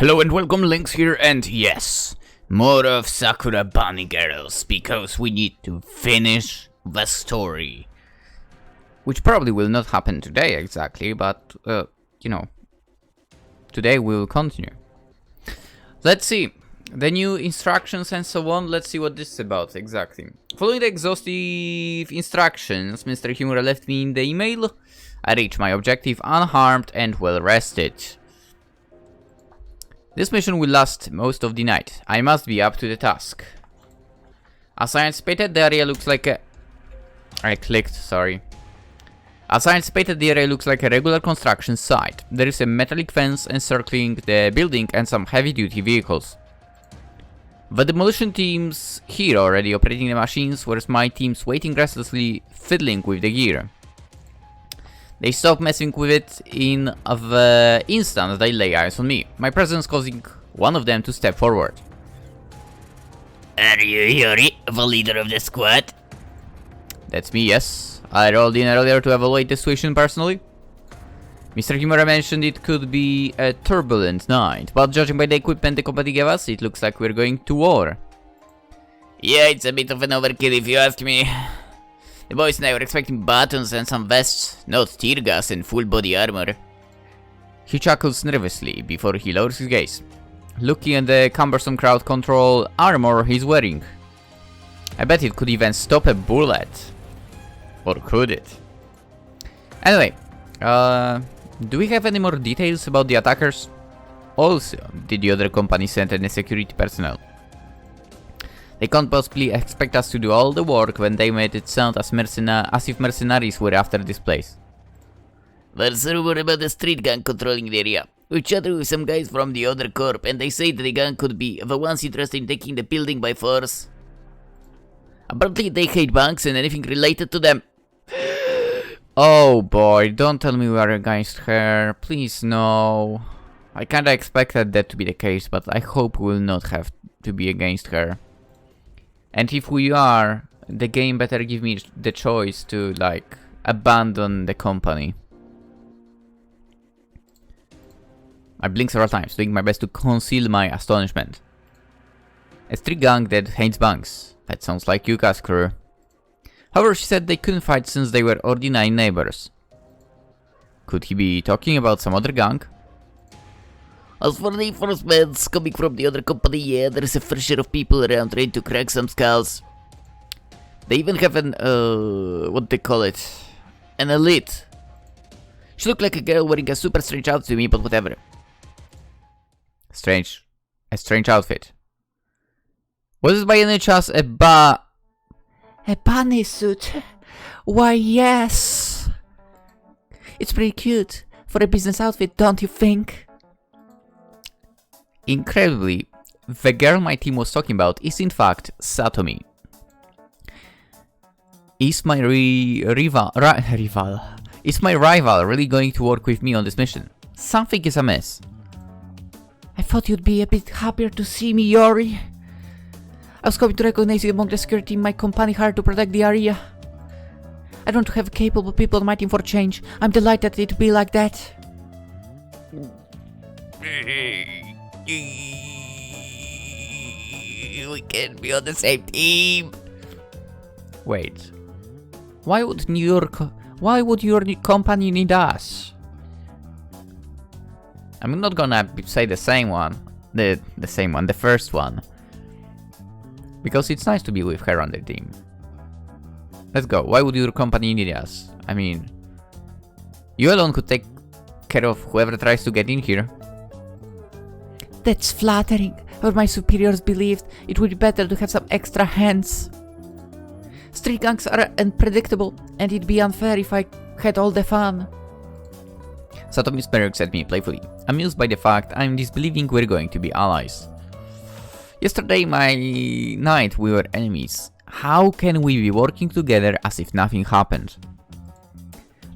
Hello and welcome, Lynx here, and yes, more of Sakura bunny girls, because we need to finish the story. Which probably will not happen today exactly, but, you know, today we will continue. Let's see, the new instructions and so on, let's see what this is about exactly. Following the exhaustive instructions Mr. Humor left me in the email, I reached my objective unharmed and well rested. This mission will last most of the night. I must be up to the task. As I anticipated, the area looks like a... As I anticipated, the area looks like a regular construction site. There is a metallic fence encircling the building and some heavy-duty vehicles. The demolition team's here already operating the machines, whereas my team's waiting restlessly, fiddling with the gear. They stop messing with it in the instant they lay eyes on me, my presence causing one of them to step forward. Are you Yori, the leader of the squad? That's me, yes. I rolled in earlier to evaluate the situation personally. Mr. Kimura mentioned it could be a turbulent night, but judging by the equipment the company gave us, it looks like we're going to war. Yeah, it's a bit of an overkill if you ask me. The boys and I were expecting buttons and some vests, not tear gas and full body armor. He chuckles nervously before he lowers his gaze, looking at the cumbersome crowd control armor he's wearing. I bet it could even stop a bullet. Or could it? Anyway, do we have any more details about the attackers? Also, did the other company send any security personnel? They can't possibly expect us to do all the work when they made it sound as if mercenaries were after this place. There's a rumor about the street gang controlling the area. We chatted with some guys from the other corp and they say that the gang could be the ones interested in taking the building by force. Apparently they hate banks and anything related to them. Oh boy, don't tell me we are against her, please no. I kinda expected that to be the case, but I hope we will not have to be against her. And if we are, the game better give me the choice to, like, abandon the company. I blink several times, doing my best to conceal my astonishment. A street gang that hates banks. That sounds like Yuka's crew. However, she said they couldn't fight since they were ordinary neighbors. Could he be talking about some other gang? As for the reinforcements coming from the other company, yeah, there's a fair share of people around ready to crack some skulls. They even have an, what they call it? An elite. She looked like a girl wearing a super strange outfit to me, but whatever. Strange. A strange outfit. Was it by any chance a bunny suit? Why, yes. It's pretty cute for a business outfit, don't you think? Incredibly, the girl my team was talking about is in fact Satomi. Is my rival really going to work with me on this mission? Something is amiss. I thought you'd be a bit happier to see me, Yori. I was hoping to recognize you among the security in my company hired to protect the area. I don't have capable people on my team for change. I'm delighted it'd be like that. We can't be on the same team. Wait. Why would your company need us? I'm not gonna say the same one. The first one. Because it's nice to be with her on the team. Let's go. Why would your company need us? I mean, you alone could take care of whoever tries to get in here. That's flattering, but my superiors believed it would be better to have some extra hands. Street gangs are unpredictable, and it'd be unfair if I had all the fun. Satomi smirks at me playfully, amused by the fact I'm disbelieving we're going to be allies. Yesterday night we were enemies. How can we be working together as if nothing happened?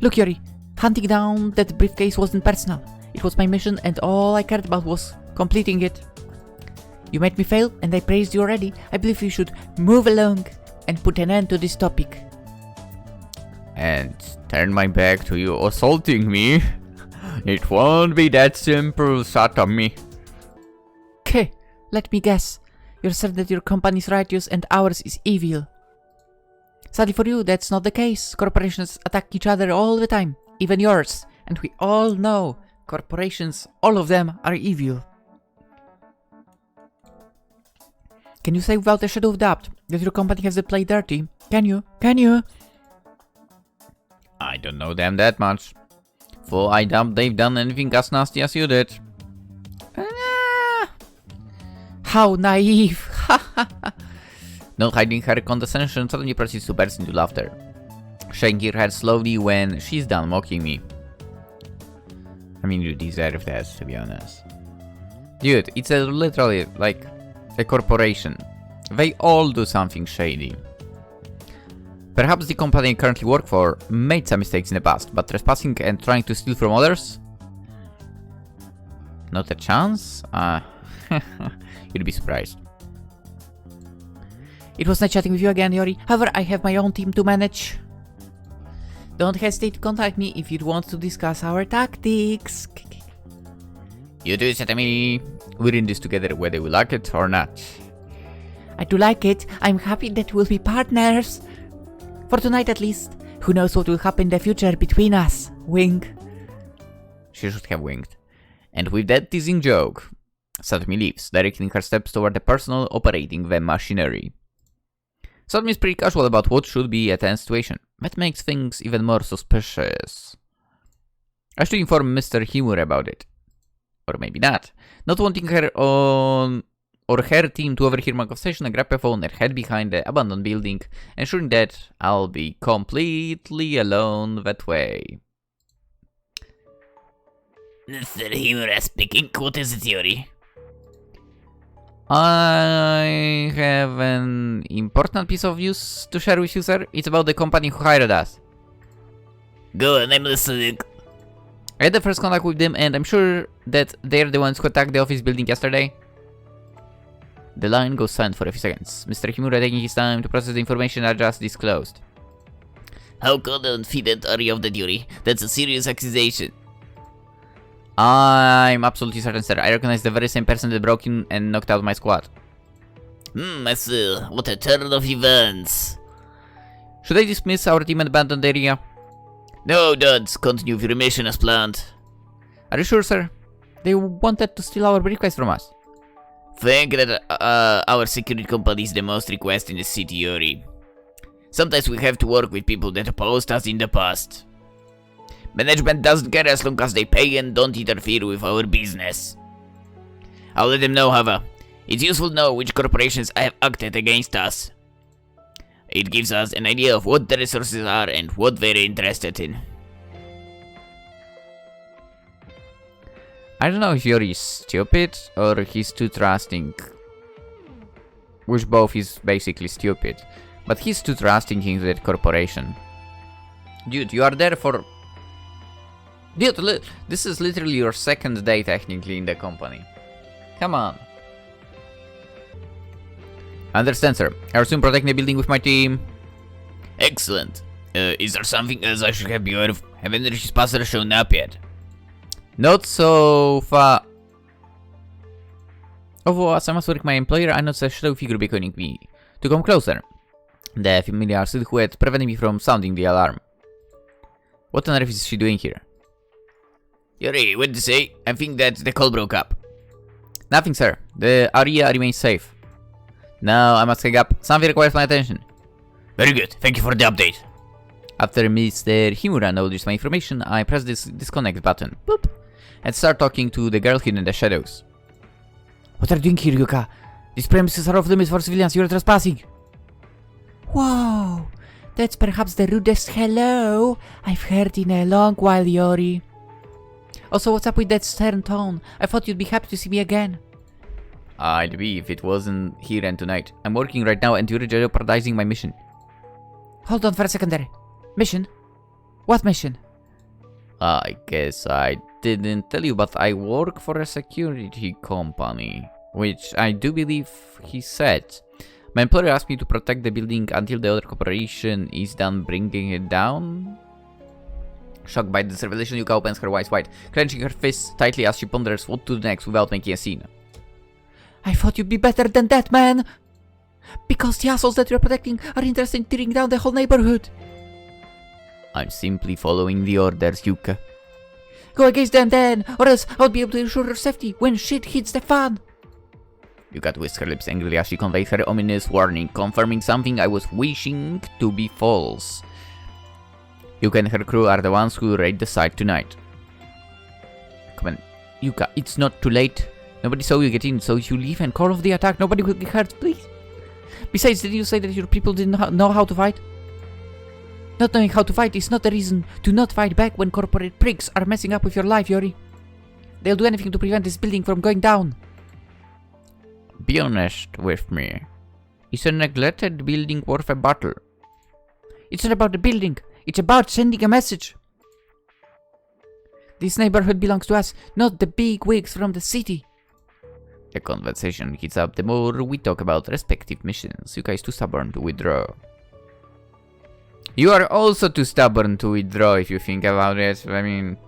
Look, Yori, hunting down that briefcase wasn't personal. It was my mission and all I cared about was completing it. You made me fail and I praised you already. I believe you should move along and put an end to this topic. And turn my back to you assaulting me? It won't be that simple, Satomi. Let me guess. You're certain that your company is righteous and ours is evil. Sadly for you, that's not the case. Corporations attack each other all the time, even yours. And we all know corporations, all of them, are evil. Can you say without a shadow of doubt that your company has played dirty? Can you? Can you? I don't know them that much. For I doubt they've done anything as nasty as you did. How naive! Not hiding her condescension, suddenly proceeds to burst into laughter, shaking her head slowly when she's done mocking me. I mean, you deserve that, to be honest. Dude, it's literally like a corporation. They all do something shady. Perhaps the company I currently work for made some mistakes in the past, but trespassing and trying to steal from others? Not a chance? You'd be surprised. It was nice chatting with you again, Yori. However, I have my own team to manage. Don't hesitate to contact me if you want to discuss our tactics. You do, Satami. We're in this together whether we like it or not. I do like it. I'm happy that we'll be partners. For tonight at least. Who knows what will happen in the future between us. Wink. She should have winked. And with that teasing joke, Satami leaves, directing her steps toward the personnel operating the machinery. Satami is pretty casual about what should be a tense situation. That makes things even more suspicious. I should inform Mr. Himura about it. Or maybe not. Not wanting her on or her team to overhear my conversation, I grab a phone and head behind the abandoned building, ensuring that I'll be completely alone that way. Mr. Himura speaking. What is it, Yori? I have an important piece of news to share with you, sir. It's about the company who hired us. Go on, I'm listening. I had the first contact with them, and I'm sure that they're the ones who attacked the office building yesterday. The line goes silent for a few seconds. Mr. Himura taking his time to process the information I just disclosed. How confident are you of that, Yori? That's a serious accusation. I'm absolutely certain, sir. I recognize the very same person that broke in and knocked out my squad. I see. What a turn of events. Should I dismiss our team and abandon the area? No, don't. Continue with your mission as planned. Are you sure, sir? They wanted to steal our briefcase from us. Think that our security company is the most requested in the city, Yori. Sometimes we have to work with people that opposed us in the past. Management doesn't care as long as they pay and don't interfere with our business. I'll let them know, however. It's useful to know which corporations have acted against us. It gives us an idea of what the resources are and what they're interested in. I don't know if Yori is stupid or he's too trusting. Which both is basically stupid. But he's too trusting into that corporation. Dude, you are there for... Dude, this is literally your second day technically in the company. Come on. Understand, sir. I assume protecting the building with my team. Excellent. Is there something else I should have be aware of? Haven't the trespasser shown up yet? Not so far. Although as I must work my employer, I noticed a shadow figure beckoning me to come closer. The familiar silhouette preventing me from sounding the alarm. What on earth is she doing here? Yori, what did you say? I think that the call broke up. Nothing, sir. The area remains safe. Now I must hang up. Something requires my attention. Very good. Thank you for the update. After Mr. Himura noticed my information, I press this disconnect button. Boop. And start talking to the girl hidden in the shadows. What are you doing here, Yuka? These premises are off limits for civilians. You're trespassing. Whoa. That's perhaps the rudest hello I've heard in a long while, Yori. Also, what's up with that stern tone? I thought you'd be happy to see me again. I'd be if it wasn't here and tonight. I'm working right now and you're jeopardizing my mission. Hold on for a second there. Mission? What mission? I guess I didn't tell you, but I work for a security company. Which I do believe he said. My employer asked me to protect the building until the other corporation is done bringing it down. Shocked by this revelation, Yuka opens her eyes wide, clenching her fists tightly as she ponders what to do next without making a scene. I thought you'd be better than that, man! Because the assholes that you're protecting are interested in tearing down the whole neighborhood! I'm simply following the orders, Yuka. Go against them then, or else I won't be able to ensure your safety when shit hits the fan! Yuka twists her lips angrily as she conveys her ominous warning, confirming something I was wishing to be false. Yuka and her crew are the ones who raid the site tonight. Come on, Yuka, it's not too late. Nobody saw you get in, so if you leave and call off the attack, nobody will get hurt, please. Besides, did you say that your people didn't know how to fight? Not knowing how to fight is not a reason to not fight back when corporate pricks are messing up with your life, Yori. They'll do anything to prevent this building from going down. Be honest with me. Is a neglected building worth a battle? It's not about the building. It's about sending a message. This neighborhood belongs to us, not the big wigs from the city. The conversation heats up the more we talk about respective missions. Yuka is too stubborn to withdraw. You are also too stubborn to withdraw if you think about it. I mean...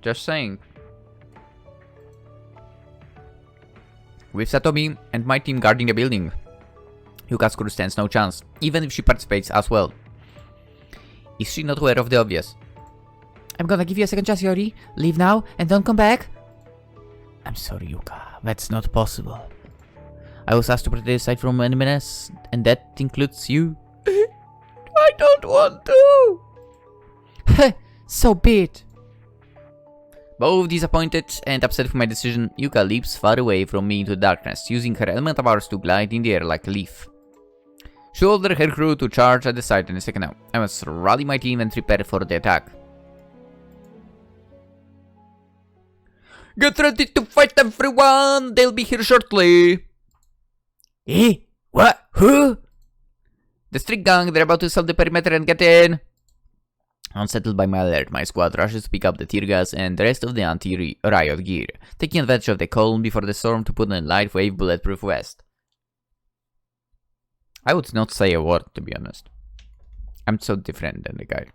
just saying. With Satomi and my team guarding the building, Yuka's crew stands no chance, even if she participates as well. Is she not aware of the obvious? I'm gonna give you a second chance, Yori. Leave now and don't come back. I'm sorry, Yuka. That's not possible. I was asked to protect the site from any menace, and that includes you. I don't want to! So be it. Both disappointed and upset with my decision, Yuka leaps far away from me into the darkness, using her elemental powers to glide in the air like a leaf. She ordered her crew to charge at the site in a second now. I must rally my team and prepare for the attack. Get ready to fight, everyone! They'll be here shortly! Eh? What? Who? The street gang, they're about to sell the perimeter and get in! Unsettled by my alert, my squad rushes to pick up the tear gas and the rest of the anti-riot gear, taking advantage of the calm before the storm to put on a lightweight bulletproof vest. I would not say a word, to be honest. I'm so different than the guy.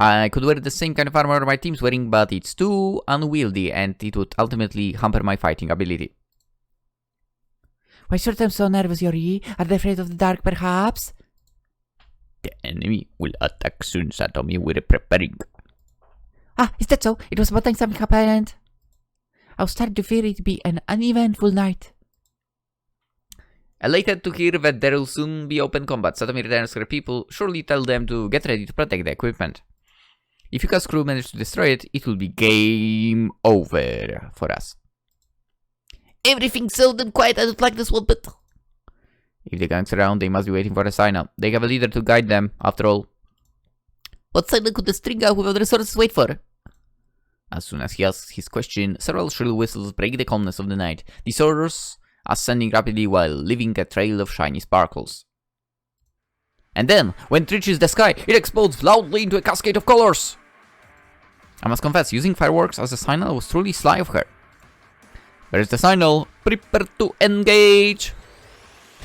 I could wear the same kind of armor my team's wearing, but it's too unwieldy and it would ultimately hamper my fighting ability. Why is your team so nervous, Yori? Are they afraid of the dark, perhaps? The enemy will attack soon, Satomi. We're preparing. Ah, is that so? It was about time something happened. I was starting to fear it to be an uneventful night. Elated to hear that there will soon be open combat, Satomi returns her people. Surely tell them to get ready to protect the equipment. If Yuka's crew manage to destroy it, it will be game over for us. Everything's so damn quiet, I don't like this one bit. If the gang's around, they must be waiting for a signal. They have a leader to guide them, after all. What signal could the string out without resources wait for? As soon as he asks his question, several shrill whistles break the calmness of the night. These orders ascending rapidly while leaving a trail of shiny sparkles. And then, when it reaches the sky, it explodes loudly into a cascade of colors! I must confess, using fireworks as a signal was truly sly of her. There's the signal. Prepare to engage!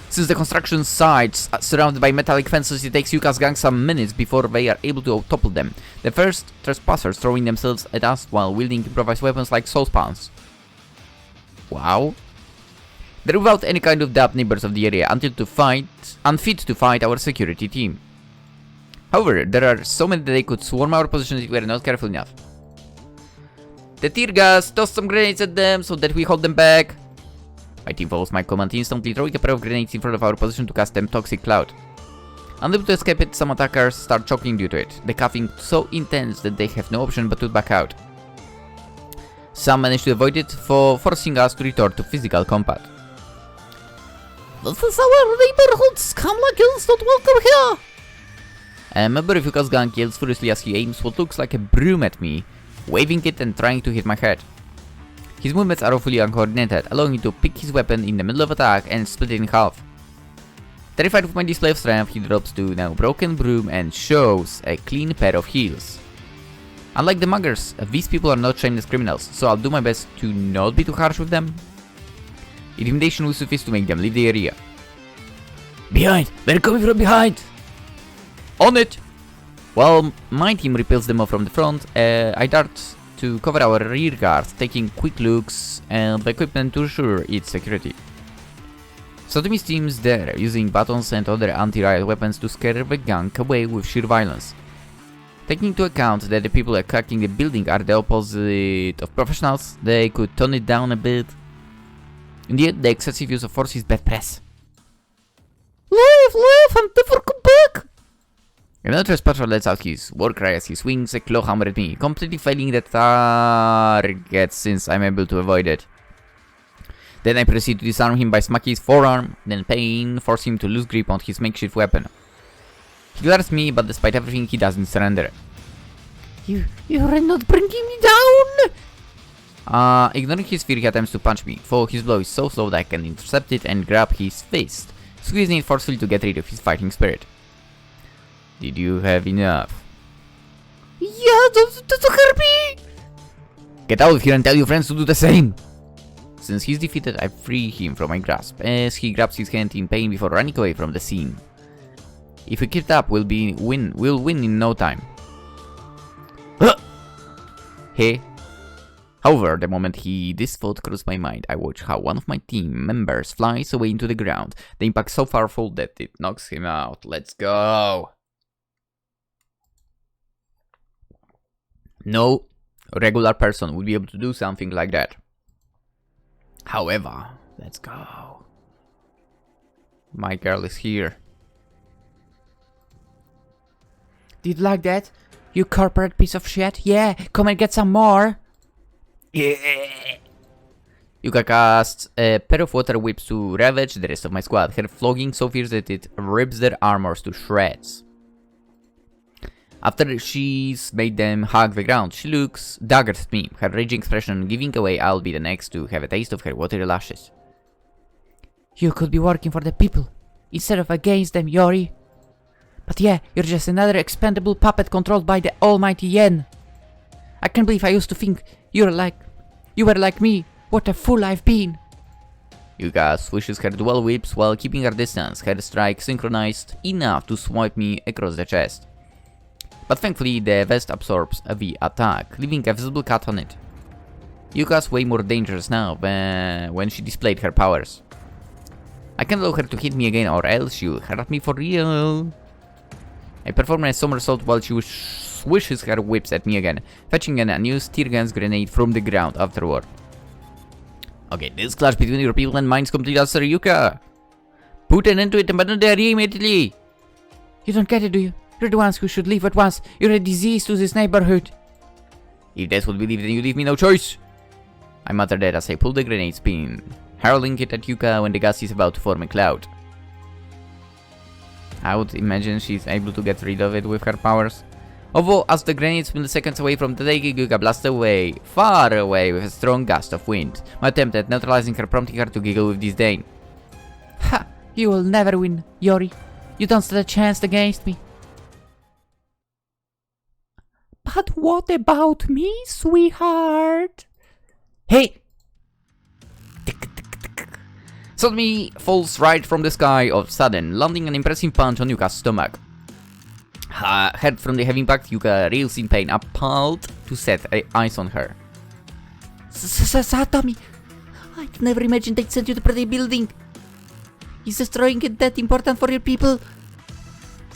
Since the construction sites are surrounded by metallic fences, it takes Yuka's gang some minutes before they are able to topple them. The first trespassers throwing themselves at us while wielding improvised weapons like saucepans. Wow. They're without any kind of doubt neighbors of the area, unfit to fight our security team. However, there are so many that they could swarm our positions if we are not careful enough. The tear gas, toss some grenades at them so that we hold them back. My team follows my command, instantly throwing a pair of grenades in front of our position to cast them toxic cloud. Unable to escape it, some attackers start choking due to it, the coughing so intense that they have no option but to back out. Some manage to avoid it, forcing us to resort to physical combat. This is our neighborhood, scum like you not welcome here! A member of Yuka's gang yells furiously as he aims what looks like a broom at me, waving it and trying to hit my head. His movements are awfully uncoordinated, allowing me to pick his weapon in the middle of attack and split it in half. Terrified of my display of strength, he drops to now broken broom and shows a clean pair of heels. Unlike the muggers, these people are not shameless criminals, so I'll do my best to not be too harsh with them. Intimidation will suffice to make them leave the area. Behind! They're coming from behind! On it! While my team repels them off from the front, I dart to cover our rear guard, taking quick looks at the equipment to ensure its security. Satomi's team is there, using batons and other anti-riot weapons to scare the gang away with sheer violence. Taking into account that the people attacking the building are the opposite of professionals, they could tone it down a bit. Indeed, the excessive use of force is bad press. Leave, and never come back! Another Spatula lets out his war cry as he swings a claw hammer at me, completely failing the target since I'm able to avoid it. Then I proceed to disarm him by smacking his forearm, then pain force him to lose grip on his makeshift weapon. He glares at me, but despite everything he doesn't surrender. You're not bringing me down! Ignoring his fear, he attempts to punch me, though his blow is so slow that I can intercept it and grab his fist, squeezing it forcefully to get rid of his fighting spirit. Did you have enough? Yeah, don't hurt me! Get out of here and tell your friends to do the same! Since he's defeated, I free him from my grasp, as he grabs his hand in pain before running away from the scene. If we keep it up, we'll win in no time. Hey. However, the moment this thought crossed my mind, I watch how one of my team members flies away into the ground. The impact so powerful that it knocks him out. Let's go! No regular person would be able to do something like that. However, let's go. My girl is here. Did you like that? You corporate piece of shit? Yeah, come and get some more! Yeah. Yuka casts a pair of water whips to ravage the rest of my squad, her flogging so fierce that it rips their armors to shreds. After she's made them hug the ground, she looks daggers at me, her raging expression giving away I'll be the next to have a taste of her watery lashes. You could be working for the people, instead of against them, Yori. But yeah, you're just another expendable puppet controlled by the almighty Yen. I can't believe I used to think you were like me. What a fool I've been. Yuka swishes her dual whips while keeping her distance, her strike synchronized enough to swipe me across the chest. But thankfully the vest absorbs the attack, leaving a visible cut on it. Yuka's way more dangerous now than when she displayed her powers. I can't allow her to hit me again or else she'll hurt me for real. I perform a somersault while she swishes her whips at me again, fetching an unused tear gas grenade from the ground afterward. Okay, this clash between your people and mine's complete utter, Yuka! Put an end to it and abandon the area immediately! You don't get it, do you? You're the ones who should leave at once. You're a disease to this neighborhood. If that's what we believe, then you leave me no choice! I mutter that as I pull the grenade spin, hurling it at Yuka when the gas is about to form a cloud. I would imagine she's able to get rid of it with her powers. Although, as the grenade spins seconds away from the taking, Yuka blasts away, far away with a strong gust of wind. My attempt at neutralizing her prompting her to giggle with disdain. Ha! You will never win, Yori. You don't stand a chance against me. But what about me, sweetheart? Hey! Suddenly falls right from the sky of sudden, landing an impressive punch on Yuka's stomach. Hurt from the heavy impact, Yuka reels in pain, appalled to set eyes on her. Satomi, I'd never imagined they'd send you to the building. Is destroying it that important for your people?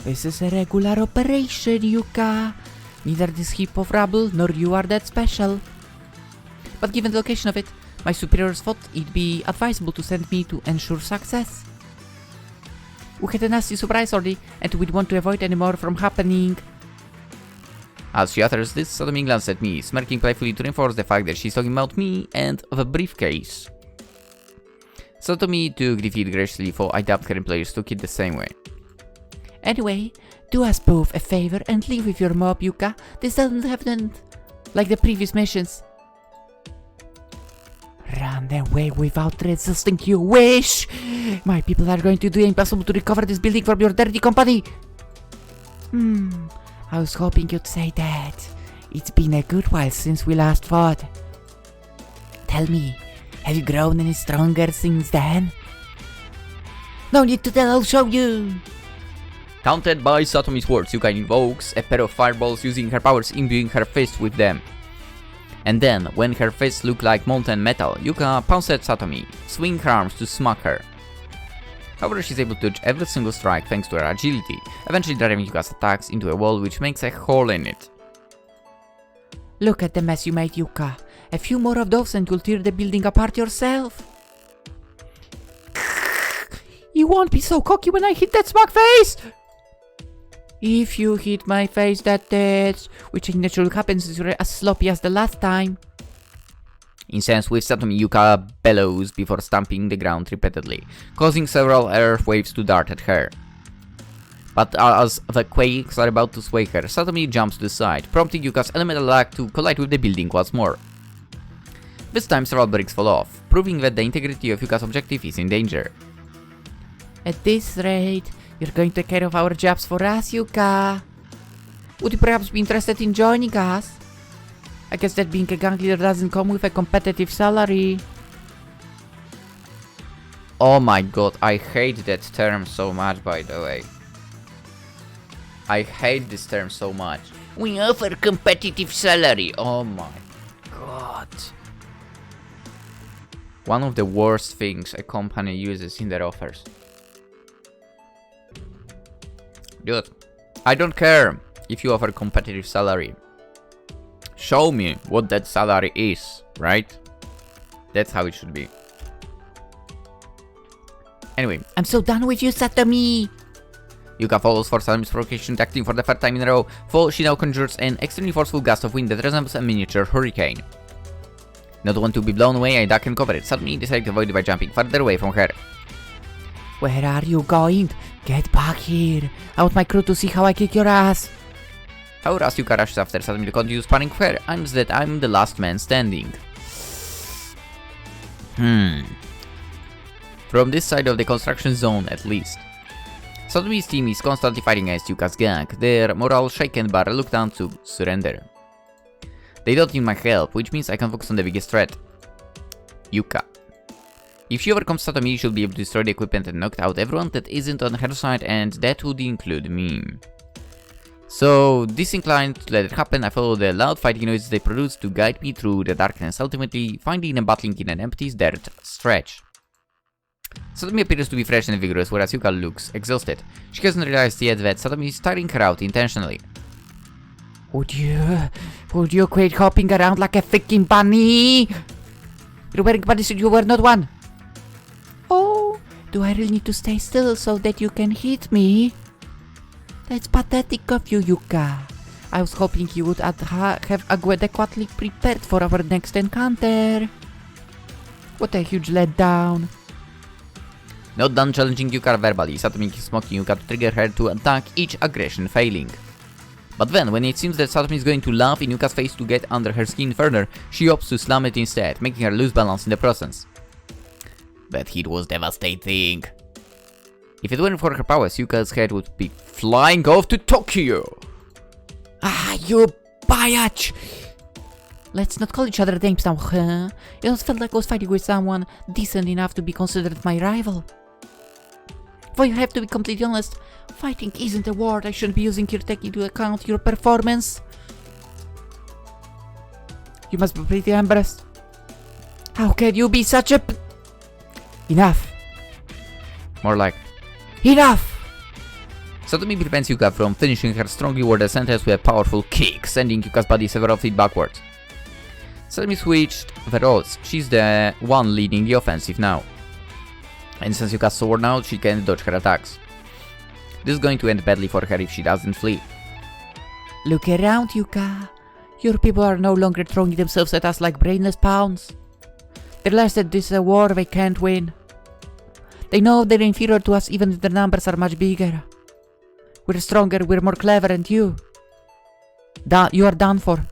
This is a regular operation, Yuka. Neither this heap of rubble nor you are that special. But given the location of it, my superiors thought it'd be advisable to send me to ensure success. We had a nasty surprise already, and we'd want to avoid any more from happening. As she utters this, Satomi glances at me, smirking playfully to reinforce the fact that she's talking about me and the briefcase. Satomi took defeat graciously, for I doubt her employers took it the same way. Anyway, do us both a favor and leave with your mob, Yuka. This doesn't happen like the previous missions. Run away without resisting your wish! My people are going to do the impossible to recover this building from your dirty company! I was hoping you'd say that. It's been a good while since we last fought. Tell me, have you grown any stronger since then? No need to tell, I'll show you! Taunted by Satomi's words, Yuka invokes a pair of fireballs using her powers, imbuing her fist with them. And then, when her fists looked like molten metal, Yuka pounced at Satomi, swinging her arms to smack her. However, she's able to dodge every single strike thanks to her agility, eventually driving Yuka's attacks into a wall which makes a hole in it. Look at the mess you made, Yuka. A few more of those and you'll tear the building apart yourself. You won't be so cocky when I hit that smug face! If you hit my face, that's which naturally happens since you're as sloppy as the last time. Incensed with Satomi, Yuka bellows before stamping the ground repeatedly, causing several earth waves to dart at her. But as the quakes are about to sway her, Satomi jumps to the side, prompting Yuka's elemental lag to collide with the building once more. This time several bricks fall off, proving that the integrity of Yuka's objective is in danger. At this rate, you're going to take care of our jobs for us, Yuka. Would you perhaps be interested in joining us? I guess that being a gang leader doesn't come with a competitive salary. Oh my god, I hate that term so much, by the way. I hate this term so much. We offer competitive salary. Oh my god. One of the worst things a company uses in their offers. Dude, I don't care if you offer competitive salary. Show me what that salary is, right? That's how it should be. Anyway, I'm so done with you, Satomi! Yuka follows for Satomi's provocation tactic for the third time in a row, for she now conjures an extremely forceful gust of wind that resembles a miniature hurricane. Not want to be blown away, I duck and cover it. Satomi decides to avoid it by jumping further away from her. Where are you going? Get back here! I want my crew to see how I kick your ass! However, as Yuka rushes after Satomi to continue sparring with her, finds that I'm the last man standing. From this side of the construction zone, at least. Satomi's team is constantly fighting against Yuka's gang, their morale shaken but reluctant to surrender. They don't need my help, which means I can focus on the biggest threat. Yuka. If she overcomes Satomi, she'll be able to destroy the equipment and knock out everyone that isn't on her side, and that would include me. So, disinclined to let it happen, I follow the loud fighting noises they produce to guide me through the darkness, ultimately finding and battling in an empty dirt stretch. Satomi appears to be fresh and vigorous, whereas Yuka looks exhausted. She hasn't realized yet that Satomi is tiring her out intentionally. Would you quit hopping around like a freaking bunny? You're wearing bunnies and you were not one. Oh, do I really need to stay still so that you can hit me? That's pathetic of you, Yuka. I was hoping you would have adequately prepared for our next encounter. What a huge letdown. Not done challenging Yuka verbally, Satomi keeps mocking Yuka to trigger her to attack, each aggression failing. But then, when it seems that Satomi is going to laugh in Yuka's face to get under her skin further, she opts to slam it instead, making her lose balance in the process. That hit was devastating. If it weren't for her powers, Yuka's head would be flying off to Tokyo! Ah, you biatch! Let's not call each other names now, huh? It almost felt like I was fighting with someone decent enough to be considered my rival. For you have to be completely honest, fighting isn't a word I should be using here taking into account your performance. You must be pretty embarrassed. How can you be such a... Enough. More like... Enough! Satomi prevents Yuka from finishing her strongly worded sentence with a powerful kick, sending Yuka's body several feet backwards. Satomi switched the roles. She's the one leading the offensive now. And since Yuka's sword out, she can dodge her attacks. This is going to end badly for her if she doesn't flee. Look around, Yuka. Your people are no longer throwing themselves at us like brainless pawns. They realize that this is a war they can't win. They know they're inferior to us even if their numbers are much bigger. We're stronger, we're more clever, and you are done for.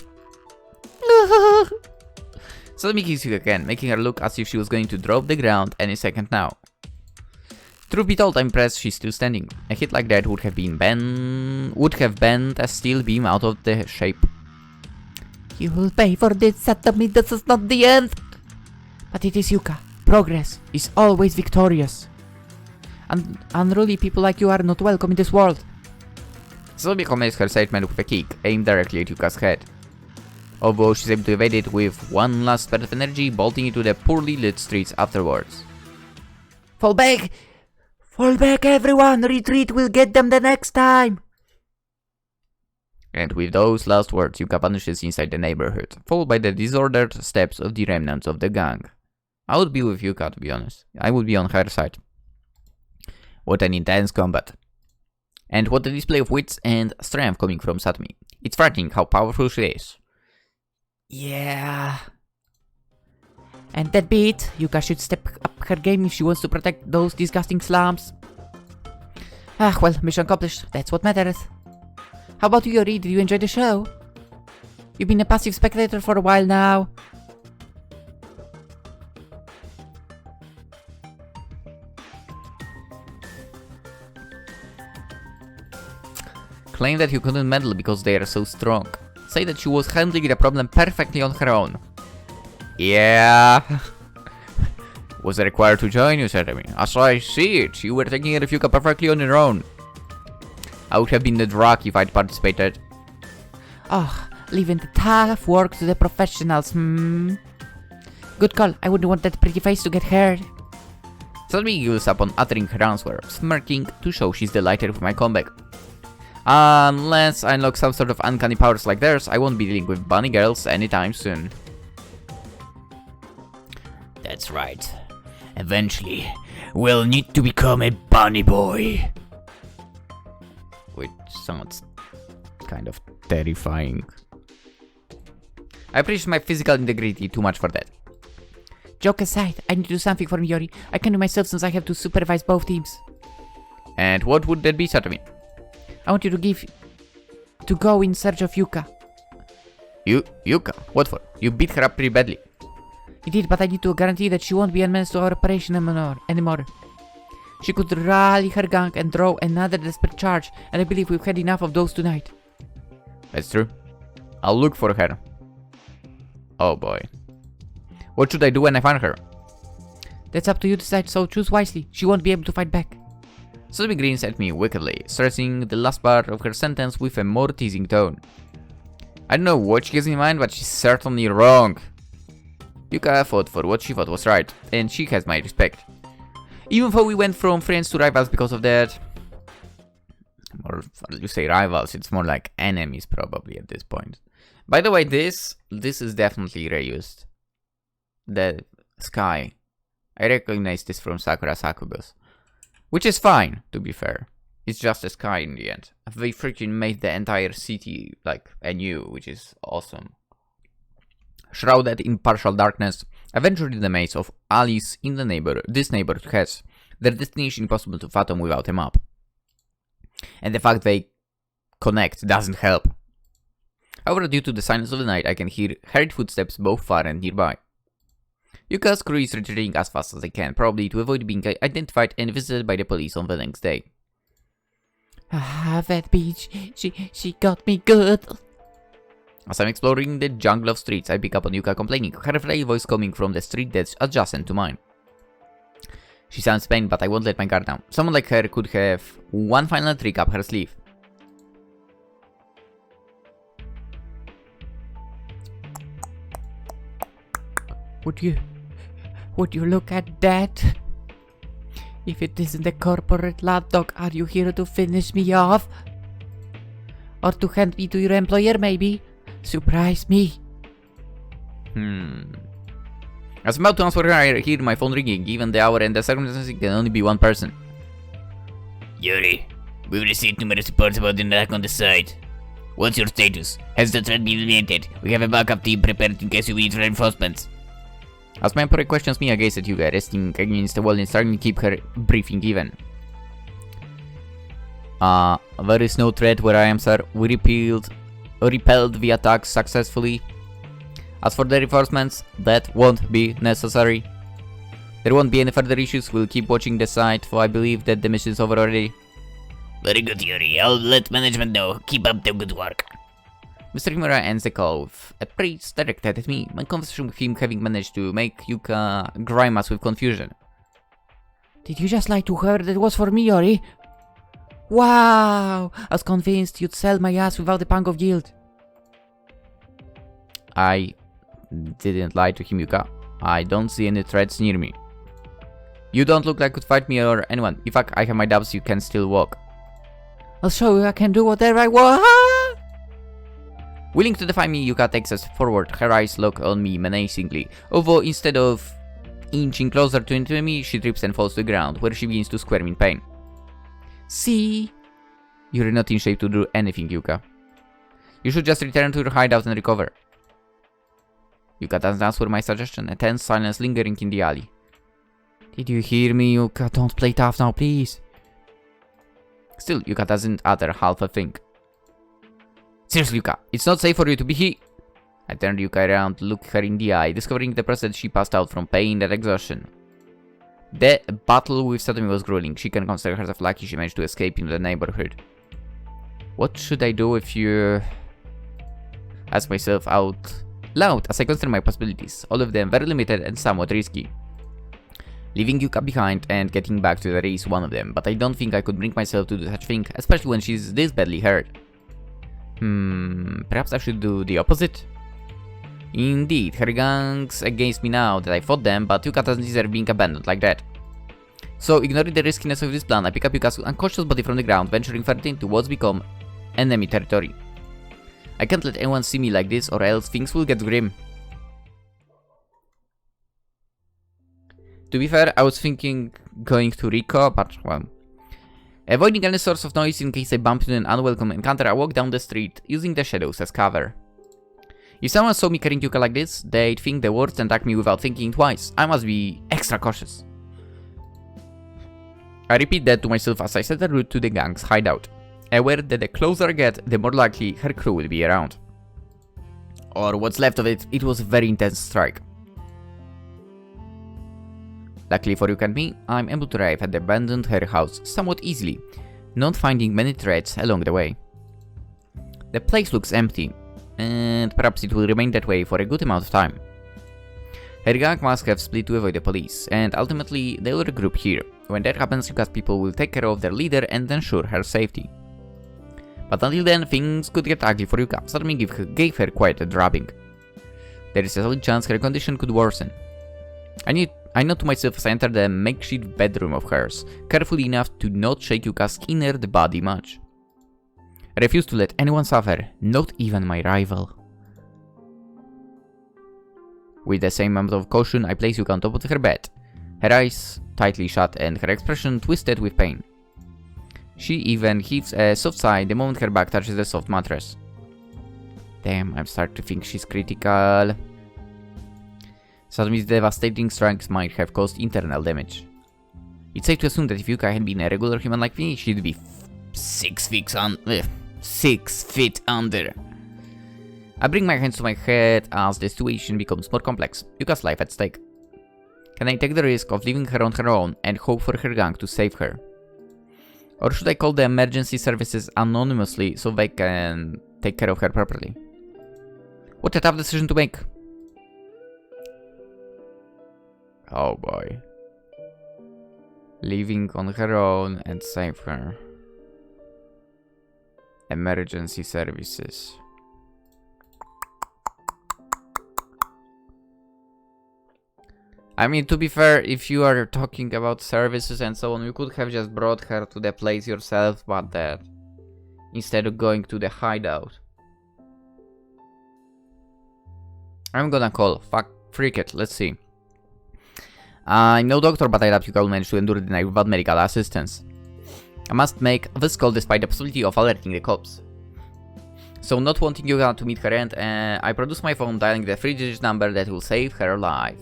Satomi kicks Yuka again, making her look as if she was going to drop the ground any second now. Truth be told, I'm impressed she's still standing. A hit like that would have bent a steel beam out of the shape. You will pay for this, Satomi. This is not the end. But it is, Yuka. Progress is always victorious. And unruly people like you are not welcome in this world. Satomi comments her statement with a kick, aimed directly at Yuka's head. although she's able to evade it with one last spurt of energy, bolting into the poorly lit streets afterwards. Fall back! Fall back, everyone! Retreat, we'll get them the next time! And with those last words, Yuka vanishes inside the neighborhood, followed by the disordered steps of the remnants of the gang. I would be with Yuka, to be honest. I would be on her side. What an intense combat. And what a display of wits and strength coming from Satmi. It's frightening how powerful she is. Yeah. And that beat, Yuka should step up her game if she wants to protect those disgusting slums. Ah, well, mission accomplished. That's what matters. How about you, Yori? Did you enjoy the show? You've been a passive spectator for a while now. Claim that you couldn't meddle because they are so strong. Say that she was handling the problem perfectly on her own. Yeah. Was I required to join you, Jeremy? As I see it, you were taking care of Yuka perfectly on your own. I would have been the drug if I'd participated. Oh, leaving the tough work to the professionals, Good call, I wouldn't want that pretty face to get hurt. Suddenly giggles upon uttering her answer, smirking to show she's delighted with my comeback. Unless I unlock some sort of uncanny powers like theirs, I won't be dealing with bunny girls anytime soon. That's right. Eventually, we'll need to become a bunny boy. Which sounds kind of terrifying. I appreciate my physical integrity too much for that. Joke aside, I need to do something for me, Yori. I can do myself since I have to supervise both teams. And what would that be, Satomi? I want you to go in search of Yuka. Yuka? What for? You beat her up pretty badly. I did, but I need to guarantee that she won't be a menace to our operation anymore. She could rally her gang and draw another desperate charge, and I believe we've had enough of those tonight. That's true. I'll look for her. Oh boy. What should I do when I find her? That's up to you to decide, so choose wisely. She won't be able to fight back. Satomi grins at me wickedly, stressing the last part of her sentence with a more teasing tone. I don't know what she has in mind, but she's certainly wrong. Yuka fought for what she thought was right, and she has my respect. Even though we went from friends to rivals because of that. Or you say rivals, it's more like enemies probably at this point. By the way, this is definitely reused. The sky. I recognize this from Sakura Sakuga's. Which is fine, to be fair. It's just a sky in the end. They freaking made the entire city like anew, which is awesome. Shrouded in partial darkness, eventually the maze of alleys in this neighborhood has their destination impossible to fathom without a map. And the fact they connect doesn't help. However, due to the silence of the night, I can hear hurried footsteps both far and nearby. Yuka's crew is retreating as fast as they can, probably to avoid being identified and visited by the police on the next day. Ah, that bitch. She got me good. As I'm exploring the jungle of streets, I pick up on Yuka complaining, her frail voice coming from the street that's adjacent to mine. She sounds pained, but I won't let my guard down. Someone like her could have one final trick up her sleeve. Would you look at that? If it isn't a corporate lapdog, are you here to finish me off? Or to hand me to your employer, maybe? Surprise me. As I'm about to answer her, I hear my phone ringing. Given the hour and the circumstances, it can only be one person. Yori, we've received numerous reports about an attack on the site. What's your status? Has the threat been eliminated? We have a backup team prepared in case you need reinforcements. As my employer questions me, I gaze at Yuka, resting against the wall and starting to keep her briefing even. There is no threat where I am, sir. We repelled the attacks successfully. As for the reinforcements, that won't be necessary. There won't be any further issues. We'll keep watching the site, for I believe that the mission is over already. Very good, Yori. I'll let management know. Keep up the good work. Mr. Kimura ends the call with a praise directed at me, my conversation with him having managed to make Yuka grimace with confusion. Did you just lie to her that was for me, Yori? Wow! I was convinced you'd sell my ass without a pang of guilt. I didn't lie to him, Yuka. I don't see any threats near me. You don't look like you could fight me or anyone. In fact, I have my doubts you can still walk. I'll show you I can do whatever I want. Willing to defy me, Yuka takes a step forward. Her eyes lock on me menacingly. Although instead of inching closer to me, she trips and falls to the ground, where she begins to squirm in pain. See? You're not in shape to do anything, Yuka. You should just return to your hideout and recover. Yuka doesn't answer my suggestion, a tense silence lingering in the alley. Did you hear me, Yuka? Don't play tough now, please. Still, Yuka doesn't utter half a thing. Seriously, Yuka, it's not safe for you to be here. I turned Yuka around to look her in the eye, discovering the process she passed out from pain and exhaustion. The battle with Satomi was grueling. She can consider herself lucky she managed to escape into the neighborhood. What should I do if you... ask myself out loud as I consider my possibilities, all of them very limited and somewhat risky. Leaving Yuka behind and getting back to the race is one of them, but I don't think I could bring myself to do such thing, especially when she's this badly hurt. Perhaps I should do the opposite? Indeed, her gang's against me now that I fought them, but Yuka doesn't deserve being abandoned like that. So, ignoring the riskiness of this plan, I pick up Yuka's unconscious body from the ground, venturing further into what's become enemy territory. I can't let anyone see me like this, or else things will get grim. To be fair, I was thinking going to Rico, but well. Avoiding any source of noise in case I bump into an unwelcome encounter, I walk down the street, using the shadows as cover. If someone saw me carrying Yuka like this, they'd think the worst and attack me without thinking twice. I must be extra cautious. I repeat that to myself as I set the route to the gang's hideout, aware that the closer I get, the more likely her crew will be around. Or what's left of it, it was a very intense strike. Luckily for Yuka and me, I'm able to arrive at the abandoned her house somewhat easily, not finding many threats along the way. The place looks empty, and perhaps it will remain that way for a good amount of time. Her gang must have split to avoid the police, and ultimately they will regroup here. When that happens, Yuka's people will take care of their leader and ensure her safety. But until then, things could get ugly for Yuka. Satomi gave her quite a drubbing. There is a solid chance her condition could worsen. I know to myself as I enter the makeshift bedroom of hers, carefully enough to not shake Yuka's inert body much. I refuse to let anyone suffer, not even my rival. With the same amount of caution, I place Yuka on top of her bed, her eyes tightly shut and her expression twisted with pain. She even heaves a soft sigh the moment her back touches the soft mattress. Damn, I'm starting to think she's critical. Satomi's devastating strikes might have caused internal damage. It's safe to assume that if Yuka had been a regular human like me, she'd be 6 feet under. I bring my hands to my head as the situation becomes more complex. Yuka's life at stake. Can I take the risk of leaving her on her own and hope for her gang to save her? Or should I call the emergency services anonymously so they can take care of her properly? What a tough decision to make. Oh boy. Leaving on her own and save her. Emergency services. I mean, to be fair, if you are talking about services and so on, you could have just brought her to the place yourself, but that instead of going to the hideout. I'm gonna call. Freak it, let's see. I'm no doctor, but I doubt you will manage to endure the night without medical assistance. I must make this call despite the possibility of alerting the cops. So, not wanting Yuka to meet her end, I produce my phone, dialing the 3-digit number that will save her life.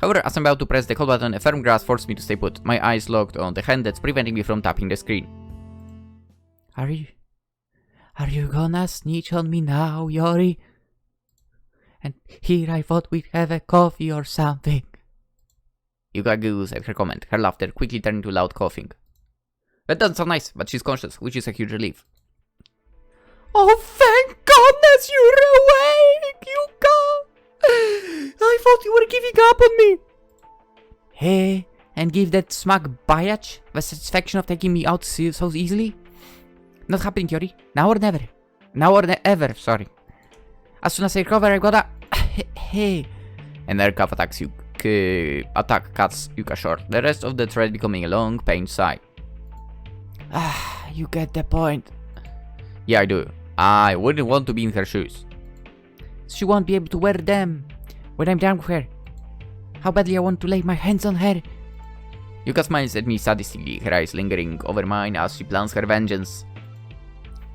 However, as I'm about to press the call button, a firm grasp forced me to stay put, my eyes locked on the hand that's preventing me from tapping the screen. Are you gonna snitch on me now, Yori? And here I thought we'd have a coffee or something. Yuka giggles at her comment, her laughter quickly turning to loud coughing. That doesn't sound nice, but she's conscious, which is a huge relief. Oh, thank goodness you're awake, Yuka! I thought you were giving up on me. Hey, and give that smug biatch the satisfaction of taking me out so easily? Not happening, Yori. Now or never. Now or ever, sorry. As soon as I recover, I gotta... Hey. An aircraft attacks attack cuts Yuka short, the rest of the thread becoming a long, pained sigh. You get the point. Yeah, I do. I wouldn't want to be in her shoes. She won't be able to wear them when I'm done with her. How badly I want to lay my hands on her. Yuka smiles at me sadistically, her eyes lingering over mine as she plans her vengeance.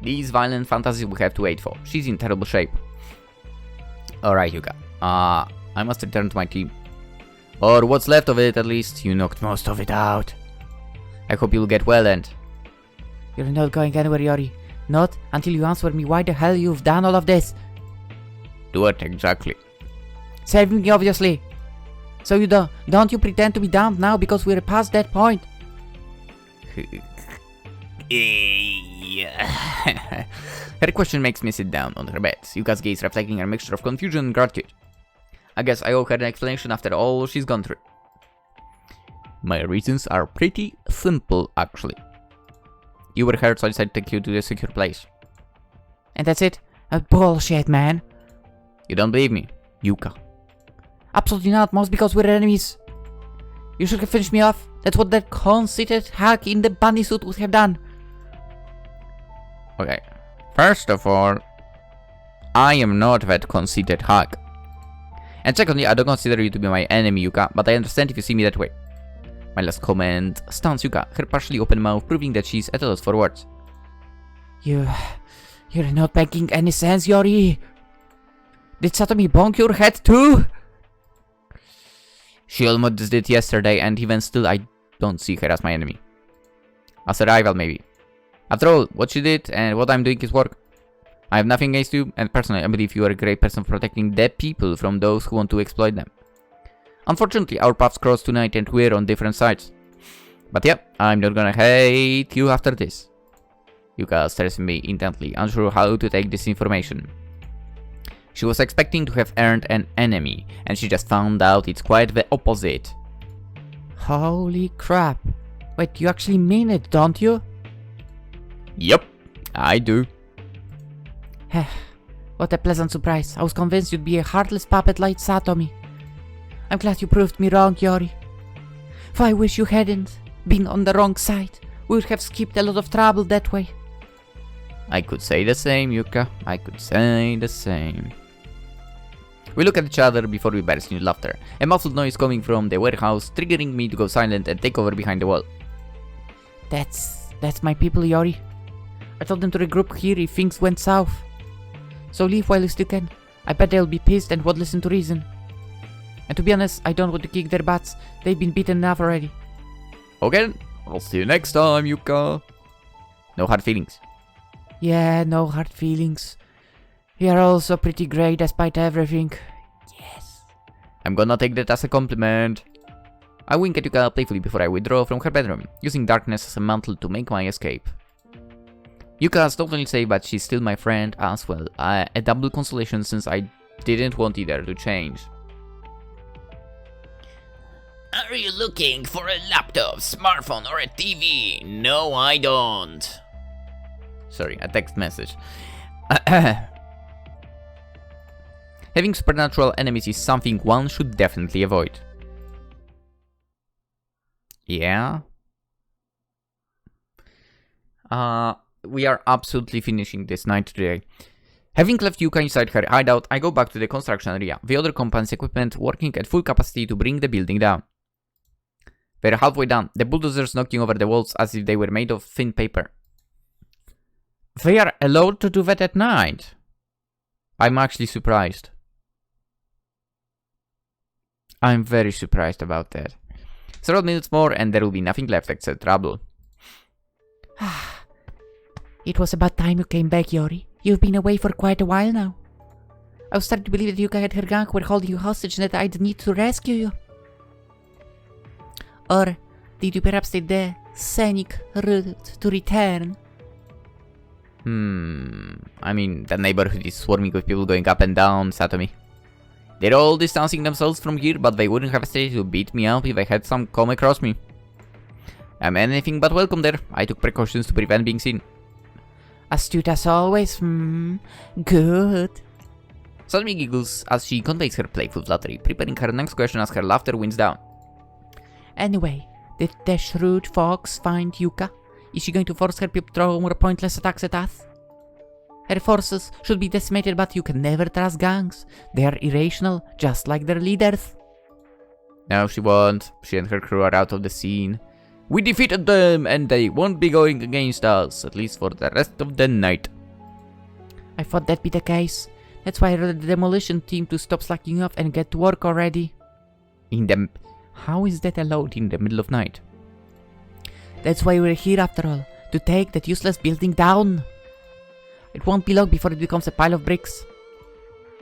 These violent fantasies we have to wait for. She's in terrible shape. Alright, Yuka. I must return to my team. Or what's left of it, at least. You knocked most of it out. I hope you'll get well, and... You're not going anywhere, Yori. Not until you answer me why the hell you've done all of this. Do it, exactly. Saving me, obviously. So you don't you pretend to be down now because we're past that point? Her question makes me sit down on her bed, Yuka's gaze reflecting a mixture of confusion and gratitude. I guess I owe her an explanation after all she's gone through. My reasons are pretty simple, actually. You were hurt, so I decided to take you to a secure place. And that's it? Bullshit, man. You don't believe me, Yuka? Absolutely not, most because we're enemies. You should have finished me off. That's what that conceited hack in the bunny suit would have done. Okay, first of all, I am not that conceited hack. And secondly, I don't consider you to be my enemy, Yuka, but I understand if you see me that way. My last comment stuns Yuka, her partially open mouth proving that she's at a loss for words. You're not making any sense, Yori. Did Satomi bonk your head too? She almost did yesterday, and even still I don't see her as my enemy. As a rival, maybe. After all, what she did and what I'm doing is work. I have nothing against you, and personally I believe you are a great person for protecting the people from those who want to exploit them. Unfortunately, our paths cross tonight and we're on different sides. But yeah, I'm not gonna hate you after this. Yuka stares at me intently, unsure how to take this information. She was expecting to have earned an enemy, and she just found out it's quite the opposite. Holy crap. Wait, you actually mean it, don't you? Yep, I do. What a pleasant surprise. I was convinced you'd be a heartless puppet like Satomi. I'm glad you proved me wrong, Yori. For I wish you hadn't been on the wrong side. We would have skipped a lot of trouble that way. I could say the same, Yuka. I could say the same. We look at each other before we burst into laughter. A muffled noise coming from the warehouse, triggering me to go silent and take over behind the wall. That's my people, Yori. I told them to regroup here if things went south. So leave while you still can. I bet they'll be pissed and won't listen to reason. And to be honest, I don't want to kick their butts. They've been beaten enough already. Okay, I'll see you next time, Yuka. No hard feelings. Yeah, no hard feelings. We are also pretty great despite everything. Yes. I'm gonna take that as a compliment. I wink at Yuka playfully before I withdraw from her bedroom, using darkness as a mantle to make my escape. Yuka is totally safe, but she's still my friend as well. A double consolation since I didn't want either to change. Are you looking for a laptop, smartphone, or a TV? No, I don't. Sorry, a text message. Having supernatural enemies is something one should definitely avoid. Yeah? We are absolutely finishing this night today. Having left Yuka inside her hideout, I go back to the construction area, the other company's equipment working at full capacity to bring the building down. We're halfway done, the bulldozers knocking over the walls as if they were made of thin paper. They are allowed to do that at night. I'm actually surprised. I'm very surprised about that. Several minutes more and there will be nothing left except trouble. It was about time you came back, Yori. You've been away for quite a while now. I was starting to believe that Yuka had her gang were holding you hostage and that I'd need to rescue you. Or did you perhaps take the scenic route to return? I mean, that neighborhood is swarming with people going up and down, Satomi. They're all distancing themselves from here, but they wouldn't have hesitated to beat me up if they had some come across me. I'm anything but welcome there. I took precautions to prevent being seen. Astute as always, good. Suddenly giggles as she conveys her playful flattery, preparing her next question as her laughter winds down. Anyway, did the shrewd fox find Yuka? Is she going to force her people to throw more pointless attacks at us? Her forces should be decimated, but you can never trust gangs. They are irrational, just like their leaders. No, she won't. She and her crew are out of the scene. We defeated them, and they won't be going against us, at least for the rest of the night. I thought that'd be the case. That's why I ordered the demolition team to stop slacking off and get to work already. How is that allowed in the middle of night? That's why we're here after all, to take that useless building down. It won't be long before it becomes a pile of bricks.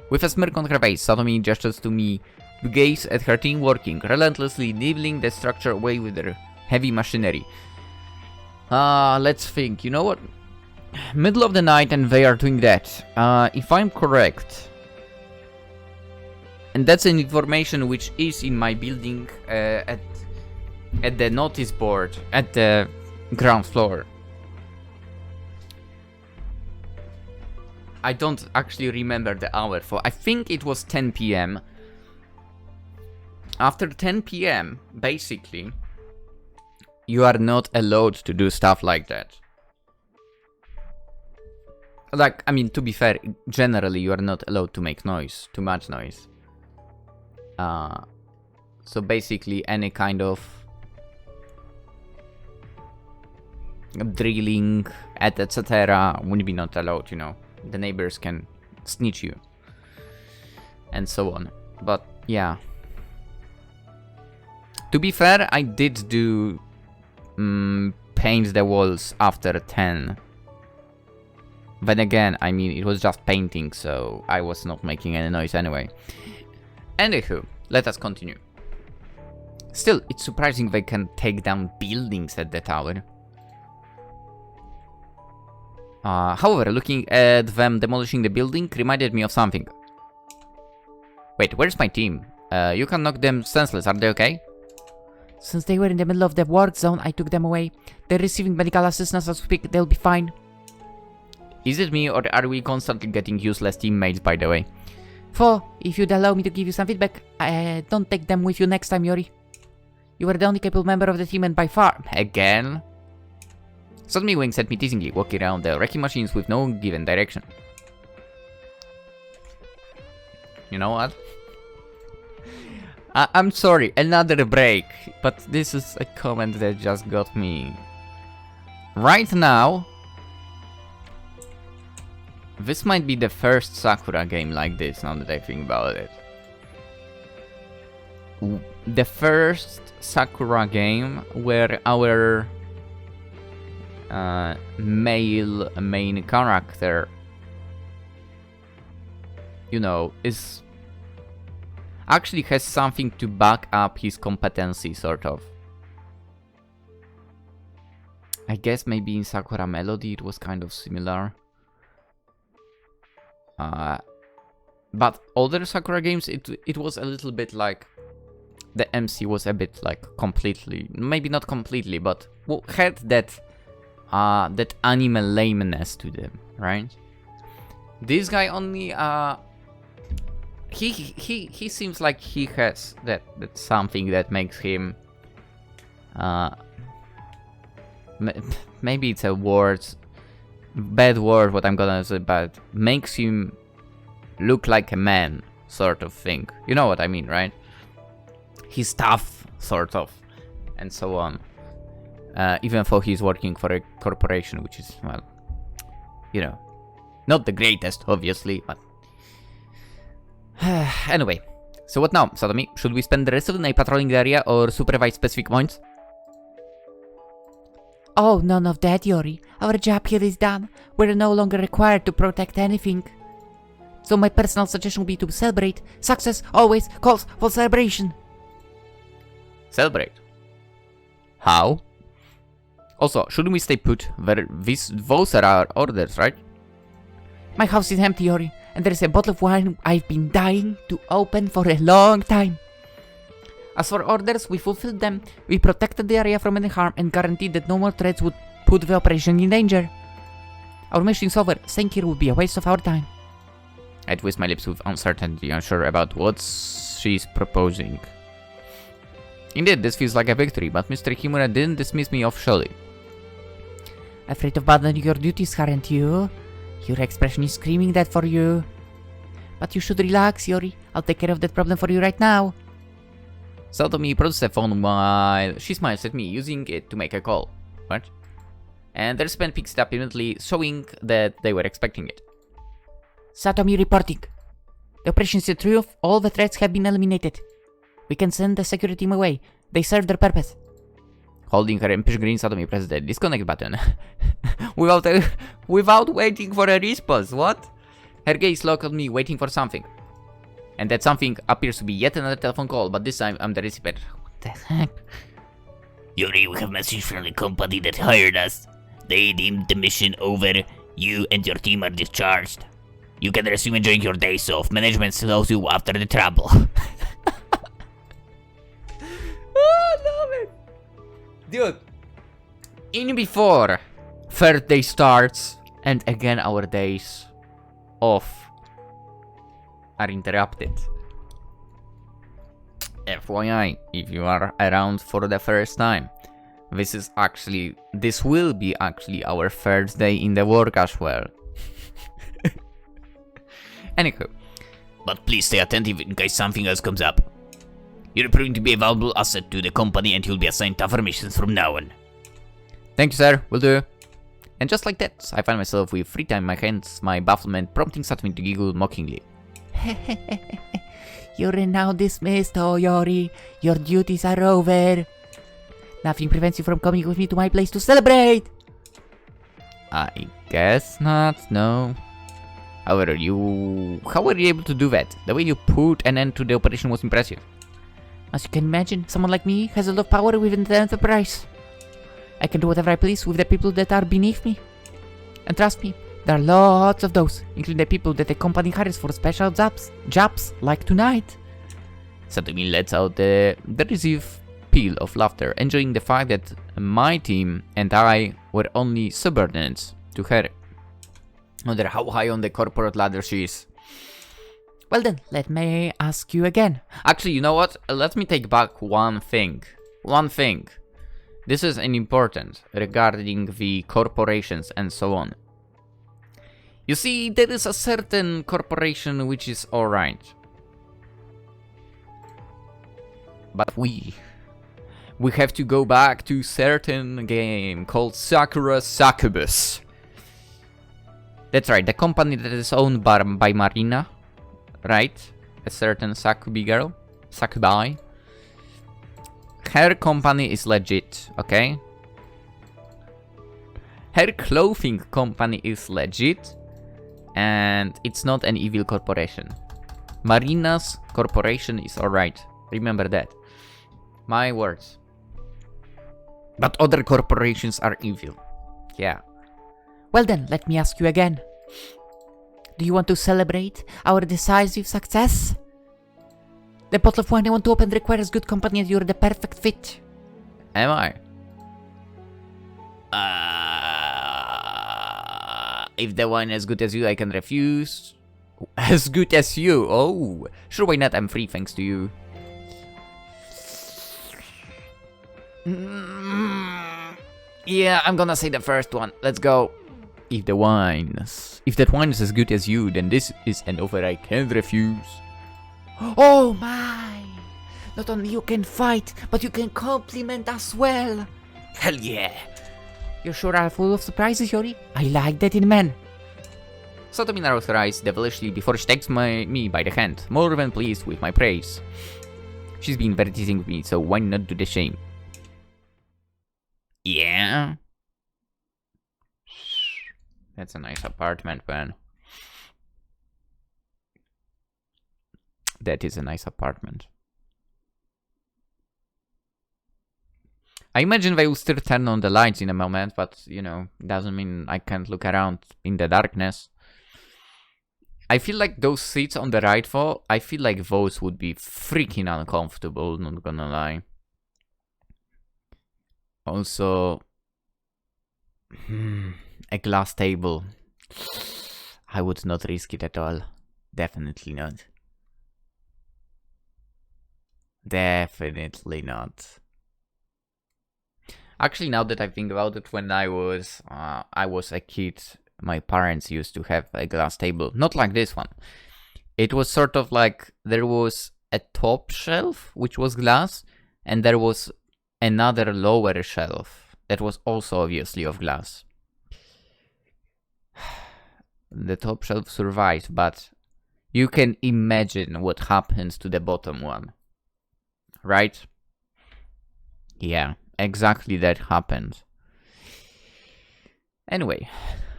With a smirk on her face, Satomi gestures to me to gaze at her team working, relentlessly nibbling the structure away with their heavy machinery. Let's think, you know what? Middle of the night and they are doing that. If I'm correct, and that's an information which is in my building at the notice board at the ground floor. I don't actually remember the hour for. I think it was 10 p.m. After 10 p.m, basically, you are not allowed to do stuff like that. Like, I mean, to be fair, generally you are not allowed to make noise, too much noise. So basically any kind of drilling, etc. would be not allowed, you know. The neighbors can snitch you. And so on. But, yeah. To be fair, I did do paint the walls after 10. But again, I mean, it was just painting, so I was not making any noise anyway. Anywho, let us continue. Still, it's surprising they can take down buildings at the tower. However, looking at them demolishing the building reminded me of something. Wait, where's my team? You can knock them senseless, are they okay? Since they were in the middle of the work zone, I took them away. They're receiving medical assistance as we speak. They'll be fine. Is it me, or are we constantly getting useless teammates, by the way? If you'd allow me to give you some feedback, don't take them with you next time, Yori. You were the only capable member of the team, and by far. Again? Suddenly winks at me teasingly, walking around the wrecking machines with no given direction. You know what? I'm sorry, another break, but this is a comment that just got me. Right now, this might be the first Sakura game like this, now that I think about it. The first Sakura game where our male main character, you know, actually has something to back up his competency, sort of. I guess maybe in Sakura Melody it was kind of similar. But other Sakura games, it was a little bit like the MC was a bit like completely, maybe not completely, but had that that anime lameness to them, right? This guy only he seems like he has that something that makes him maybe it's a bad word what I'm gonna say, but makes him look like a man, sort of thing. You know what I mean, right? He's tough, sort of, and so on. Even though he's working for a corporation, which is, well, you know, not the greatest, obviously, but anyway. So what now, Satomi? Should we spend the rest of the night patrolling the area or supervise specific points? Oh, none of that, Yori. Our job here is done. We're no longer required to protect anything. So my personal suggestion would be to celebrate. Success always calls for celebration. Celebrate? How? Also, shouldn't we stay put? Those are our orders, right? My house is empty, Yori, and there is a bottle of wine I've been dying to open for a long time. As for orders, we fulfilled them. We protected the area from any harm and guaranteed that no more threats would put the operation in danger. Our mission is over. Staying here would be a waste of our time. I twist my lips with uncertainty, unsure about what she's proposing. Indeed, this feels like a victory, but Mr. Himura didn't dismiss me officially. Afraid of abandoning your duties, aren't you? Your expression is screaming that for you. But you should relax, Yori. I'll take care of that problem for you right now. Satomi produces a phone while she smiles at me, using it to make a call. What? And the recipient picks it up immediately, showing that they were expecting it. Satomi reporting. The operation is a triumph. All the threats have been eliminated. We can send the security team away. They serve their purpose. Holding her impish green, Satomi presses the disconnect button. without waiting for a response, what? Her gaze locked on me, waiting for something. And that something appears to be yet another telephone call, but this time I'm the recipient. What the heck? Yori, we have a message from the company that hired us. They deemed the mission over. You and your team are discharged. You can resume enjoying your days off. Management slows you after the trouble. Oh, I love it! Dude, in before third day starts, and again our days off are interrupted. FYI, if you are around for the first time, this will be actually our first day in the work as well. Anywho. But please stay attentive in case something else comes up. You're proving to be a valuable asset to the company and you'll be assigned tougher missions from now on. Thank you, sir. Will do. And just like that, I find myself with free time in my hands, my bafflement prompting Satomi to giggle mockingly. You're now dismissed, oh Yori. Your duties are over. Nothing prevents you from coming with me to my place to celebrate. I guess not, no. However, how were you able to do that? The way you put an end to the operation was impressive. As you can imagine, someone like me has a lot of power within the enterprise. I can do whatever I please with the people that are beneath me. And trust me, there are lots of those, including the people that the company hires for special jobs like tonight. Satomi lets out the received peal of laughter, enjoying the fact that my team and I were only subordinates to her. No matter how high on the corporate ladder she is. Well then, let me ask you again. Actually, you know what? Let me take back one thing. This is important regarding the corporations and so on. You see, there is a certain corporation which is alright. But we have to go back to certain game called Sakura Succubus. That's right, the company that is owned by Marina, right? A certain Sakubi girl, Sakubai. Her company is legit, okay? Her clothing company is legit, and it's not an evil corporation. Marina's corporation is alright, remember that. My words. But other corporations are evil, yeah. Well then, let me ask you again. Do you want to celebrate our decisive success? The bottle of wine I want to open requires good company and you're the perfect fit. Am I? If the wine is as good as you, I can refuse. As good as you? Oh, sure, why not? I'm free thanks to you. Yeah, I'm gonna say the first one. Let's go. If that wine is as good as you, then this is an offer I can't refuse. Oh my! Not only you can fight, but you can compliment as well. Hell yeah! You sure are full of surprises, Yori. I like that in men. Satomi narrows her eyes devilishly before she takes me by the hand, more than pleased with my praise. She's been very teasing with me, so why not do the same? Yeah? That's a nice apartment, man. That is a nice apartment. I imagine they will still turn on the lights in a moment, but, you know, doesn't mean I can't look around in the darkness. I feel like those seats on the right I feel like those would be freaking uncomfortable, not gonna lie. Also, a glass table. I would not risk it at all. Definitely not. Definitely not. Actually, now that I think about it, when I was a kid, my parents used to have a glass table. Not like this one. It was sort of like there was a top shelf, which was glass, and there was another lower shelf that was also obviously of glass. The top shelf survived, but you can imagine what happens to the bottom one. Right? Yeah, exactly that happened. Anyway,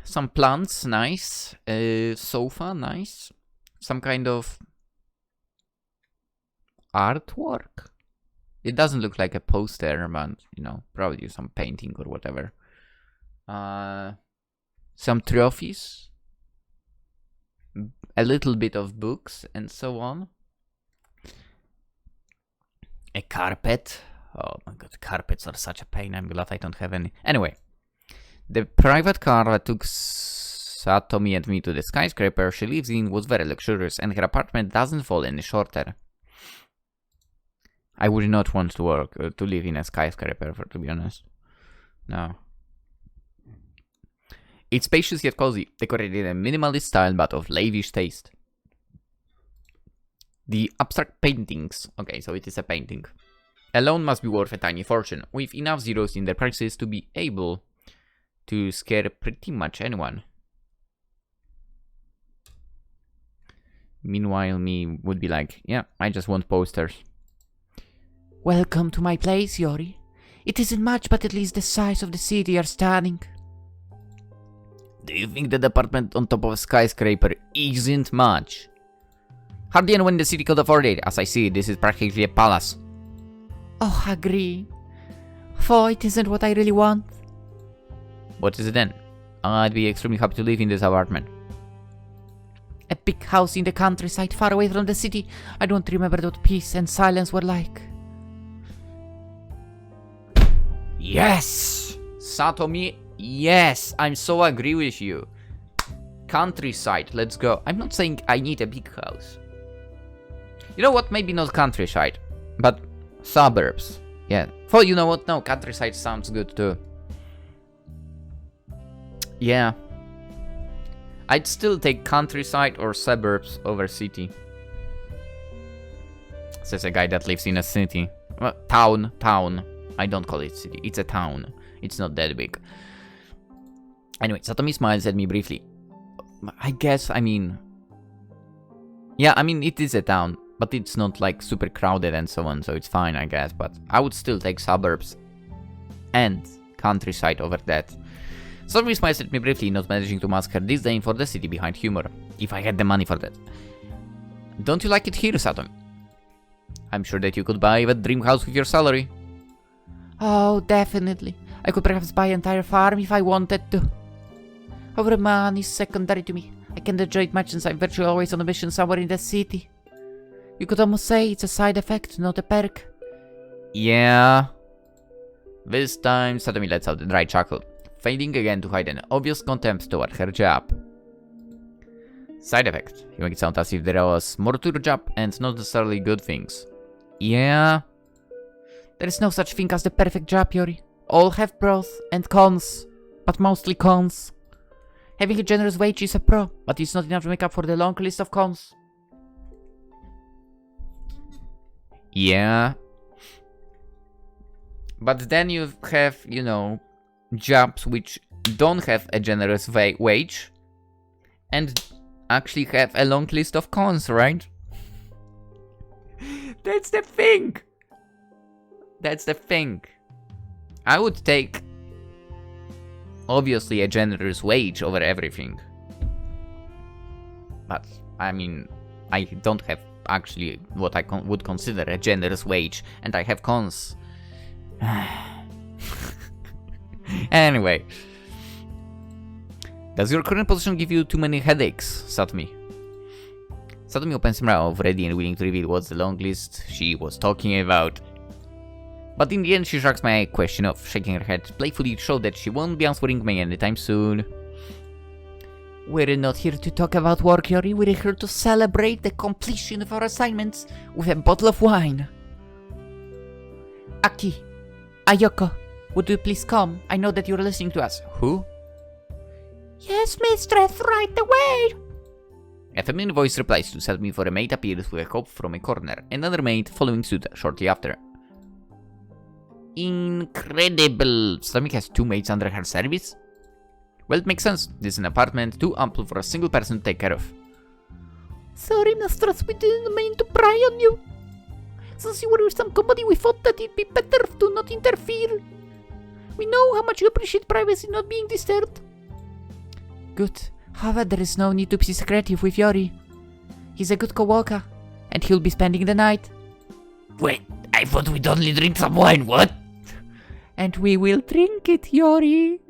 some plants, nice. Sofa, nice. Some kind of artwork. It doesn't look like a poster, but, you know, probably some painting or whatever. Some trophies. A little bit of books and so on. A carpet. Oh my god, carpets are such a pain. I'm glad I don't have any. Anyway, the private car that took Satomi and me to the skyscraper she lives in was very luxurious, and her apartment doesn't fall any shorter. I would not want to live in a skyscraper, to be honest. No. It's spacious yet cozy, decorated in a minimalist style but of lavish taste. The abstract paintings, okay, so it is a painting, alone must be worth a tiny fortune, with enough zeros in their prices to be able to scare pretty much anyone. Meanwhile, me would be like, yeah, I just want posters. Welcome to my place, Yori. It isn't much, but at least the size of the city are stunning. Do you think that apartment on top of a skyscraper isn't much? Hardly anyone in the city could afford it. As I see, this is practically a palace. Oh, agree. For it isn't what I really want. What is it then? I'd be extremely happy to live in this apartment. A big house in the countryside, far away from the city. I don't remember what peace and silence were like. Yes! Satomi, yes! I'm so agree with you. Countryside, let's go. I'm not saying I need a big house. You know what? Maybe not countryside, but suburbs. Yeah. For you know what? No, countryside sounds good too. Yeah. I'd still take countryside or suburbs over city. Says a guy that lives in a city. Well, town. I don't call it city. It's a town. It's not that big. Anyway, Satomi smiles at me briefly. I guess, I mean... Yeah, I mean, it is a town. But it's not like super crowded and so on, so it's fine, I guess. But I would still take suburbs and countryside over that. Satomi smiles at me briefly, not managing to mask her disdain for the city behind humor. If I had the money for that. Don't you like it here, Satomi? I'm sure that you could buy that dream house with your salary. Oh, definitely. I could perhaps buy an entire farm if I wanted to. However, money is secondary to me. I can't enjoy it much since I'm virtually always on a mission somewhere in the city. You could almost say it's a side effect, not a perk. Yeah. This time, Satomi lets out a dry chuckle, failing again to hide an obvious contempt toward her job. Side effect. You make it sound as if there was more to the job and not necessarily good things. Yeah. There is no such thing as the perfect job, Yori. All have pros and cons, but mostly cons. Having a generous wage is a pro, but it's not enough to make up for the long list of cons. Yeah. But then you have, you know, jobs which don't have a generous wage and actually have a long list of cons, right? That's the thing. That's the thing. I would take, obviously, a generous wage over everything. But, I mean, I don't have actually what I would consider a generous wage, and I have cons. Anyway. Does your current position give you too many headaches, Satomi? Satomi opens her mouth, ready and willing to reveal what's the long list she was talking about. But in the end, she shrugs my question off, shaking her head playfully to show that she won't be answering me anytime soon. We're not here to talk about work, Yori. We're here to celebrate the completion of our assignments with a bottle of wine. Aki, Ayoko, would you please come? I know that you're listening to us. Who? Yes, mistress, right away. A feminine voice replies to Satomi for a maid appears with a hope from a corner, another maid following suit shortly after. Incredible! Satomi has 2 maids under her service? Well, it makes sense. This is an apartment too ample for a single person to take care of. Sorry, mistress, we didn't mean to pry on you. Since you were with some company, we thought that it'd be better to not interfere. We know how much you appreciate privacy not being disturbed. Good. However, there is no need to be secretive with Yori. He's a good co-worker, and he'll be spending the night. Wait, I thought we'd only drink some wine, what? And we will drink it, Yori.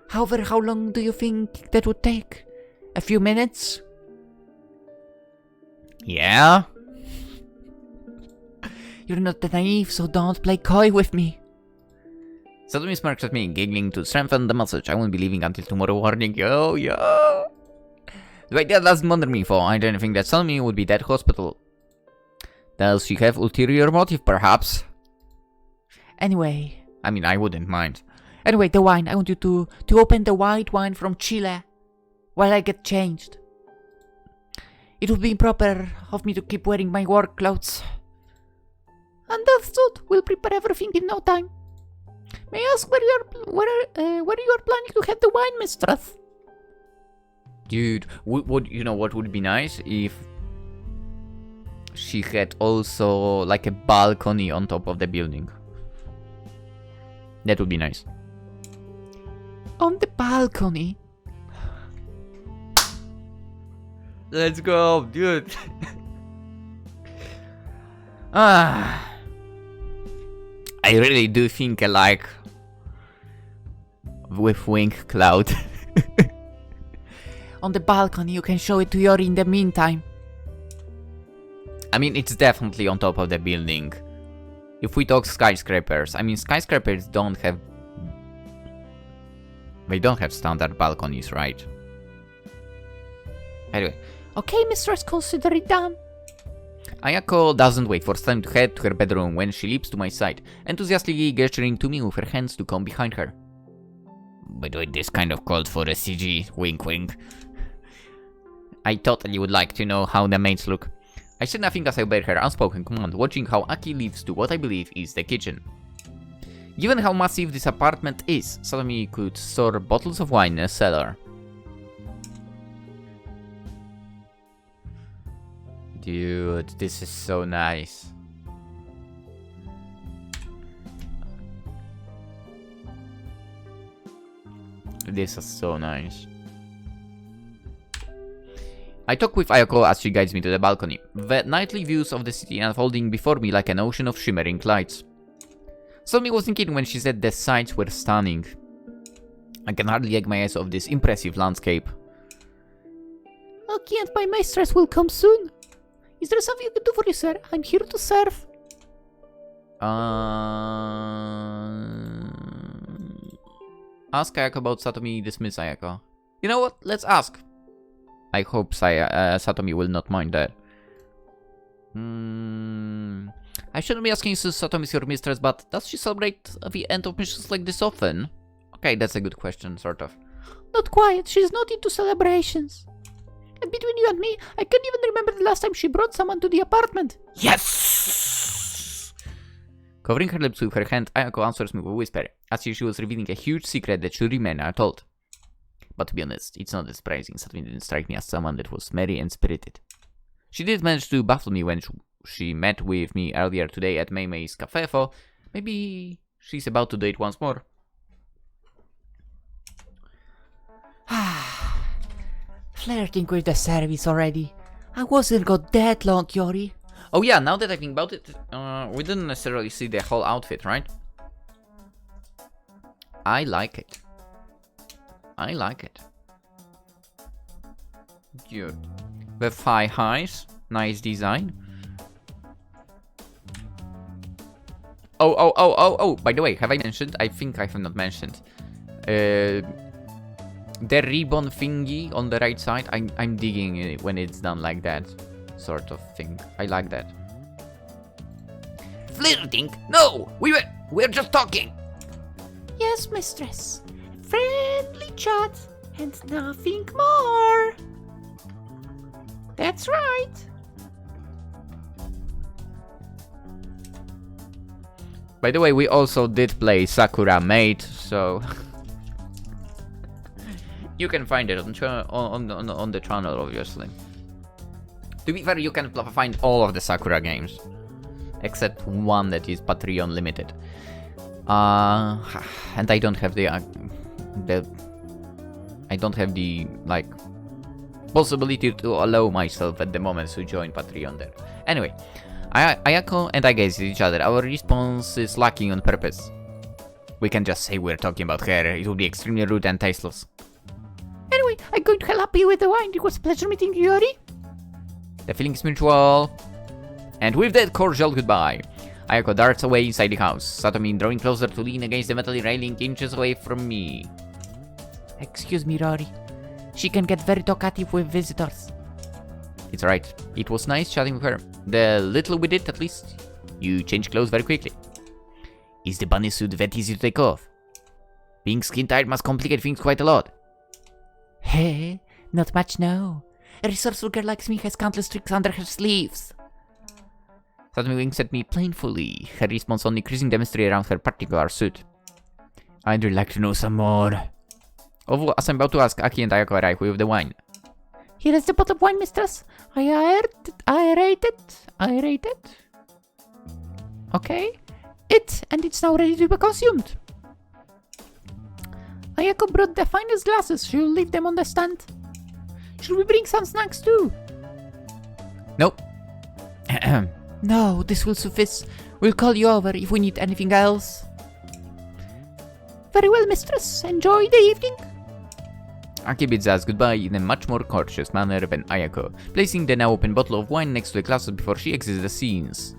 However, how long do you think that would take? A few minutes? Yeah? You're not that naive, so don't play coy with me. Satomi smirks at me, giggling to strengthen the message. I won't be leaving until tomorrow morning. Yo! Wait, that doesn't bother me, for I don't think that Satomi would be that hospital. Does she have ulterior motive, perhaps? Anyway. I mean, I wouldn't mind. Anyway, the wine. I want you to open the white wine from Chile while I get changed. It would be improper of me to keep wearing my work clothes. Understood. We'll prepare everything in no time. May I ask where you are planning to have the wine, mistress? Dude, you know what would be nice if she had also like a balcony on top of the building. That would be nice. On the balcony? Let's go, dude. I really do think I like with wing cloud. On the balcony, you can show it to Yori in the meantime. I mean, it's definitely on top of the building. If we talk skyscrapers, I mean, skyscrapers don't have... They don't have standard balconies, right? Anyway. Okay, mistress, consider it done. Ayako doesn't wait for time to head to her bedroom when she leaps to my side, enthusiastically gesturing to me with her hands to come behind her. By the way, this kind of called for a CG, wink wink. I totally would like to know how the maids look. I said nothing as I obeyed her unspoken command, watching how Aki leads to what I believe is the kitchen. Given how massive this apartment is, Satomi could store bottles of wine in a cellar. Dude, this is so nice. This is so nice. I talk with Ayako as she guides me to the balcony, the nightly views of the city unfolding before me like an ocean of shimmering lights. Satomi wasn't kidding when she said the sights were stunning. I can hardly take my eyes off this impressive landscape. Aki and my mistress will come soon. Is there something you can do for you, sir? I'm here to serve. Ask Ayako about Satomi, dismiss Ayako. You know what? Let's ask. I hope Satomi will not mind that. I shouldn't be asking since Satomi is your mistress, but does she celebrate the end of missions like this often? Okay, that's a good question, sort of. Not quite. She's not into celebrations. And between you and me, I can't even remember the last time she brought someone to the apartment. Yes! Covering her lips with her hand, Ayako answers me with a whisper, as if she was revealing a huge secret that should remain untold. But to be honest, it's not that surprising. Satomi didn't strike me as someone that was merry and spirited. She did manage to baffle me when she met with me earlier today at Mei Mei's cafe, so maybe she's about to date once more. Flirting with the service already. I wasn't got that long, Yori. Oh yeah, now that I think about it, we didn't necessarily see the whole outfit, right? I like it. I like it. Dude. The thigh highs, nice design. Oh, by the way, have I mentioned? I think I have not mentioned. The ribbon thingy on the right side, I'm digging it when it's done like that. Sort of thing. I like that. Flirting? No! We're just talking! Yes, mistress. Friendly chat and nothing more. That's right. By the way, we also did play Sakura Mate, so you can find it on the channel, obviously. To be fair, you can find all of the Sakura games, except one that is Patreon limited. And I don't have the like possibility to allow myself at the moment to join Patreon there. Anyway, Ayako and I gaze at each other. Our response is lacking on purpose. We can just say we're talking about her. It would be extremely rude and tasteless. Anyway, I'm going to help you with the wine. It was a pleasure meeting you, Yori. The feeling is mutual. And with that cordial goodbye, Ayako darts away inside the house, Satomi drawing closer to lean against the metal railing inches away from me. Excuse me, Rory. She can get very talkative with visitors. It's right. It was nice chatting with her. The little we did, at least. You change clothes very quickly. Is the bunny suit that easy to take off? Being skin-tight must complicate things quite a lot. Hey, not much, no. A resourceful girl like me has countless tricks under her sleeves. Satomi winks at me plainfully, her response only increasing the mystery around her particular suit. I'd really like to know some more. Although, as I'm about to ask, Aki and Ayako arrive with the wine. Here is the bottle of wine, mistress. I rate it. Okay. And it's now ready to be consumed. Ayako brought the finest glasses. She'll leave them on the stand. Should we bring some snacks too? Nope. No, this will suffice. We'll call you over if we need anything else. Very well, mistress. Enjoy the evening. Aki bids us goodbye in a much more courteous manner than Ayako, placing the now open bottle of wine next to the glasses before she exits the scenes.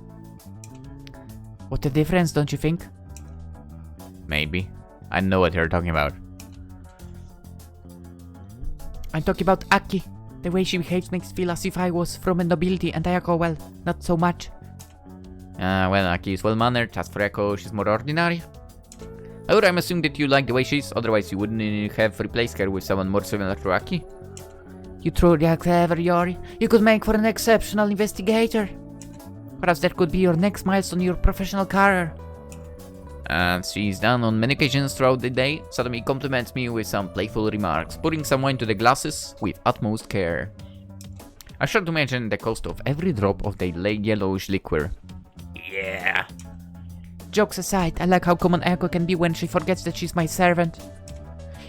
What a difference, don't you think? Maybe. I know what you're talking about. I'm talking about Aki. The way she behaves makes me feel as if I was from a nobility and Ayako, well, not so much. Well, Aki is well-mannered. As for Ayako, she's more ordinary. However, I'm assuming that you like the way she is, otherwise you wouldn't have replaced her with someone more similar to Aki. You truly are clever, Yori. You could make for an exceptional investigator. Perhaps that could be your next milestone in your professional career. As she's done on many occasions throughout the day, Satomi compliments me with some playful remarks, pouring some wine to the glasses with utmost care. I start to mention the cost of every drop of the yellowish liquor. Yeah. Jokes aside, I like how common Ayako can be when she forgets that she's my servant.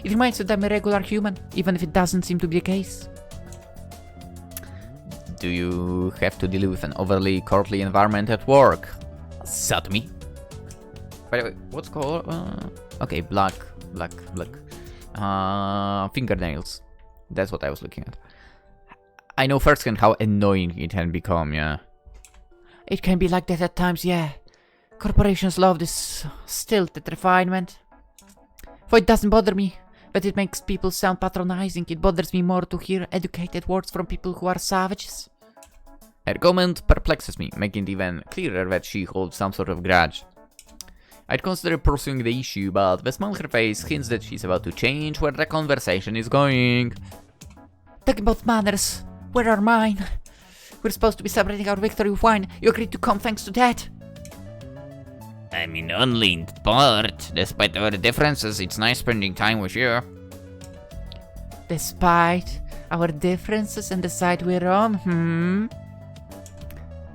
It reminds me that I'm a regular human, even if it doesn't seem to be the case. Do you have to deal with an overly courtly environment at work, Satomi? By the way, what's called? Okay, black. Fingernails. That's what I was looking at. I know firsthand how annoying it can become, yeah. It can be like that at times, yeah. Corporations love this stilted refinement. For it doesn't bother me, but it makes people sound patronizing. It bothers me more to hear educated words from people who are savages. Her comment perplexes me, making it even clearer that she holds some sort of grudge. I'd consider pursuing the issue, but the smile on her face hints that she's about to change where the conversation is going. Talking about manners, where are mine? We're supposed to be celebrating our victory with wine. You agreed to come thanks to that. I mean, only in part. Despite our differences, it's nice spending time with you. Despite our differences and the side we're on,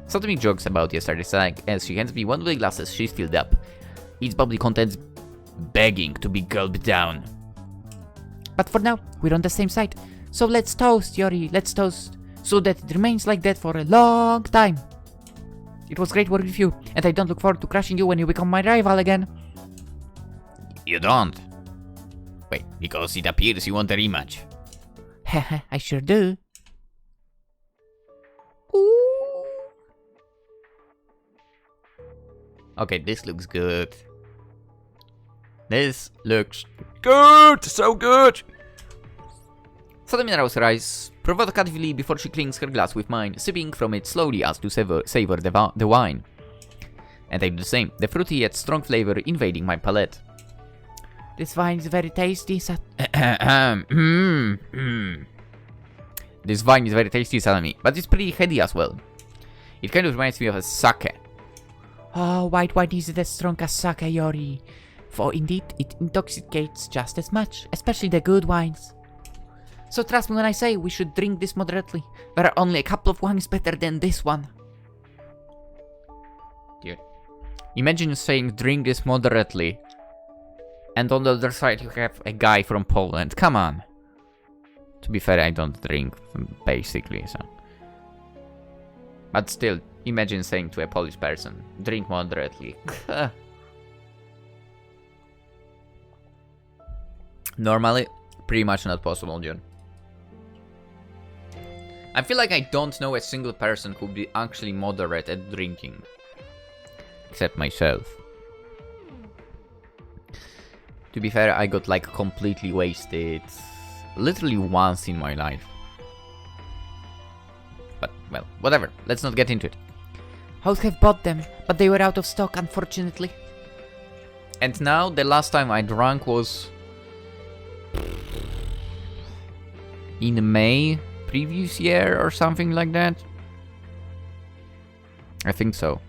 Satomi jokes about yesterday's attack as she hands me one of the glasses she's filled up. Its bubbly contents begging to be gulped down. But for now, we're on the same side. So let's toast, Yori, let's toast. So that it remains like that for a long time. It was great working with you, and I don't look forward to crushing you when you become my rival again. You don't? Wait, because it appears you want a rematch. Haha, I sure do. Ooh. Okay, this looks good. This looks good! So good! So the minerals rise provocatively before she clings her glass with mine, sipping from it slowly as to savor the wine. And I do the same, the fruity yet strong flavor invading my palate. This wine is very tasty, This wine is very tasty, Salami, but it's pretty heady as well. It kind of reminds me of a sake. Oh, white wine isn't as strong as sake, Yori. For indeed, it intoxicates just as much, especially the good wines. So trust me when I say we should drink this moderately. There are only a couple of wines better than this one. Dude. Imagine saying drink this moderately, and on the other side you have a guy from Poland. Come on. To be fair, I don't drink, basically, so. But still, imagine saying to a Polish person, drink moderately. Normally, pretty much not possible, John. I feel like I don't know a single person who would be actually moderate at drinking. Except myself. To be fair, I got like completely wasted literally once in my life. But, well, whatever. Let's not get into it. I would have bought them, but they were out of stock, unfortunately. And now, the last time I drank was in May previous year or something like that. I think so.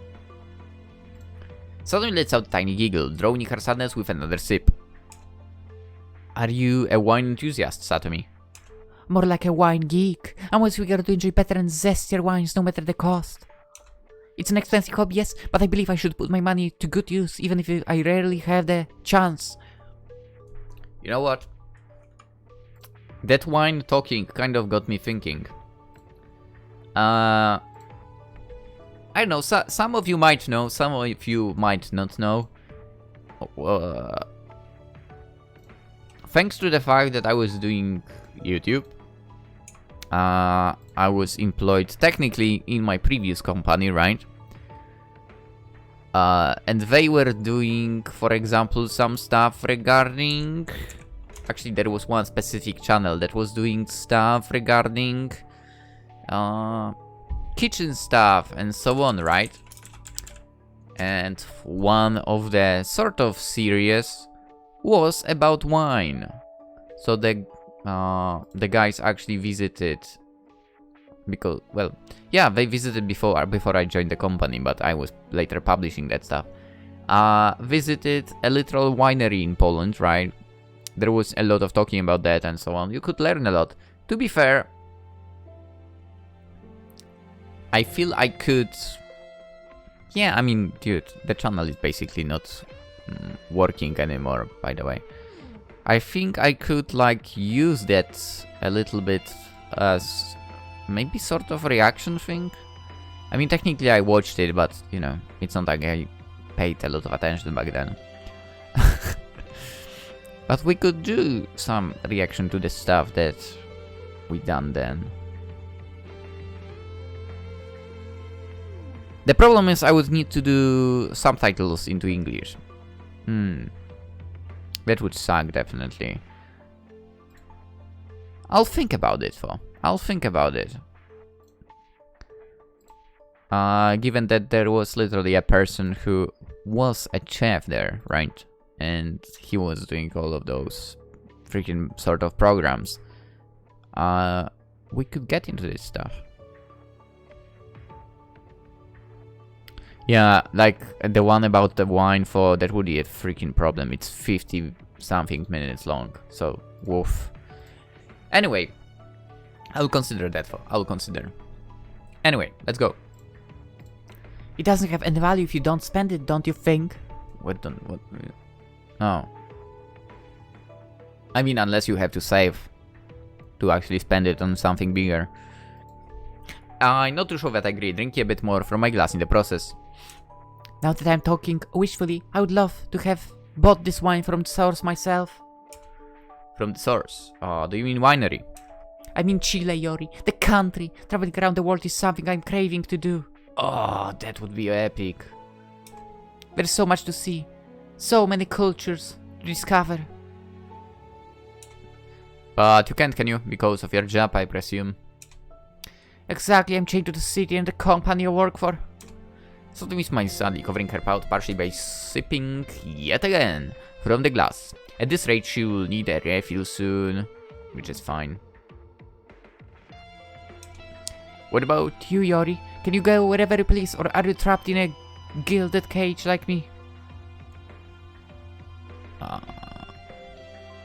Suddenly lets out a tiny giggle, drowning her sadness with another sip. Are you a wine enthusiast, Satomi? More like a wine geek. I'm always eager to enjoy better and zestier wines, no matter the cost. It's an expensive hobby, yes, but I believe I should put my money to good use, even if I rarely have the chance. You know what? That wine talking kind of got me thinking. I don't know, some of you might know, some of you might not know. Thanks to the fact that I was doing YouTube, I was employed technically in my previous company, right? And they were doing, for example, some stuff regarding... Actually, there was one specific channel that was doing stuff regarding kitchen stuff and so on, right? And one of the sort of series was about wine. So the guys actually visited, because, well, yeah, they visited before I joined the company, but I was later publishing that stuff. Visited a literal winery in Poland, right? There was a lot of talking about that and so on. You could learn a lot. To be fair, I feel I could... Yeah, I mean, dude, the channel is basically not working anymore, by the way. I think I could, like, use that a little bit as maybe sort of a reaction thing. I mean, technically I watched it, but, you know, it's not like I paid a lot of attention back then. But we could do some reaction to the stuff that we done then. The problem is I would need to do subtitles into English. That would suck, definitely. I'll think about it, though. I'll think about it. Given that there was literally a person who was a chef there, right? And he was doing all of those freaking sort of programs. We could get into this stuff. Yeah, like the one about the wine for that would be a freaking problem. It's 50 something minutes long, so woof. Anyway, I'll consider that. I'll consider. Anyway, let's go. It doesn't have any value if you don't spend it, don't you think? What? Oh. I mean, unless you have to save to actually spend it on something bigger. I'm not too sure that I agree. Drinking a bit more from my glass in the process. Now that I'm talking wishfully, I would love to have bought this wine from the source myself. From the source? Do you mean winery? I mean Chile, Yori. The country. Traveling around the world is something I'm craving to do. Oh, that would be epic. There's so much to see. So many cultures to discover. But you can't, can you? Because of your job, I presume. Exactly, I'm chained to the city and the company I work for. Satomi smiles sadly, covering her pout partially by sipping yet again from the glass. At this rate, she will need a refill soon, which is fine. What about You, Yori, can you go wherever you please, or are you trapped in a gilded cage like me?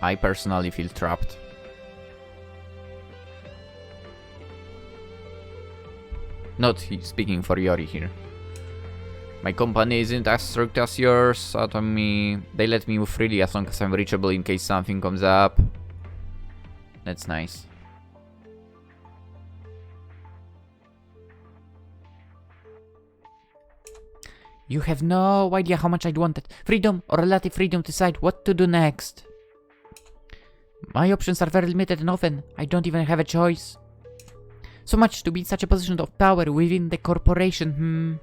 I personally feel trapped. Not speaking for Yori here. My company isn't as strict as yours, Satomi. They let me move freely as long as I'm reachable in case something comes up. That's nice. You have no idea how much I'd wanted. Freedom or relative freedom to decide what to do next. My options are very limited and often I don't even have a choice. So much to be in such a position of power within the corporation,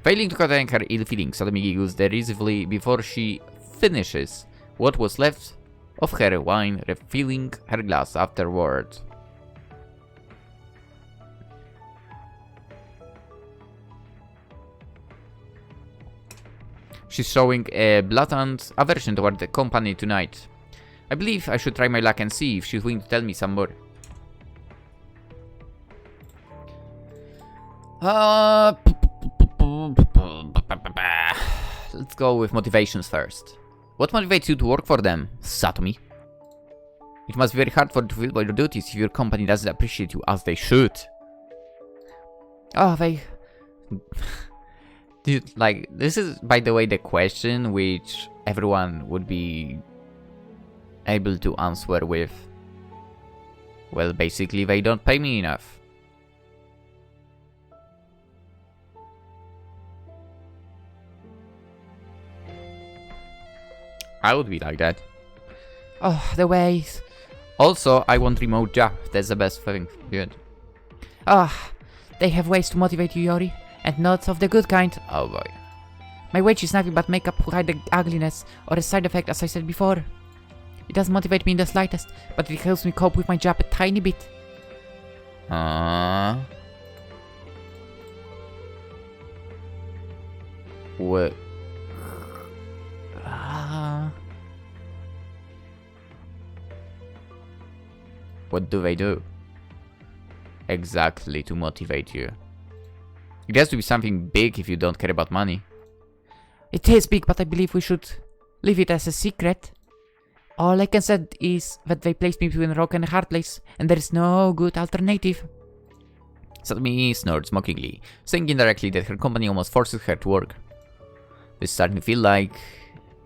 Failing to contain her ill feelings, Satomi giggles derisively before she finishes what was left of her wine, refilling her glass afterward. She's showing a blatant aversion toward the company tonight. I believe I should try my luck and see if she's willing to tell me some more. Let's go with motivations first. What motivates you to work for them, Satomi? It must be very hard for you to fulfill your duties if your company doesn't appreciate you as they should. Oh, they... Dude, like, this is, by the way, the question which everyone would be able to answer with, well, basically, they don't pay me enough. I would be like that. Oh, the ways. Also, I want remote job. That's the best thing. Good. Ah, they have ways to motivate you, Yori, and not of the good kind. Oh boy. My wage is nothing but makeup to hide the ugliness, or a side effect as I said before. It doesn't motivate me in the slightest, but it helps me cope with my job a tiny bit. What? What do they do? Exactly to motivate you. It has to be something big if you don't care about money. It is big, but I believe we should leave it as a secret. All I can say is that they placed me between a rock and a hard place, and there is no good alternative. Satomi snorts mockingly, saying indirectly that her company almost forces her to work. This is starting to feel like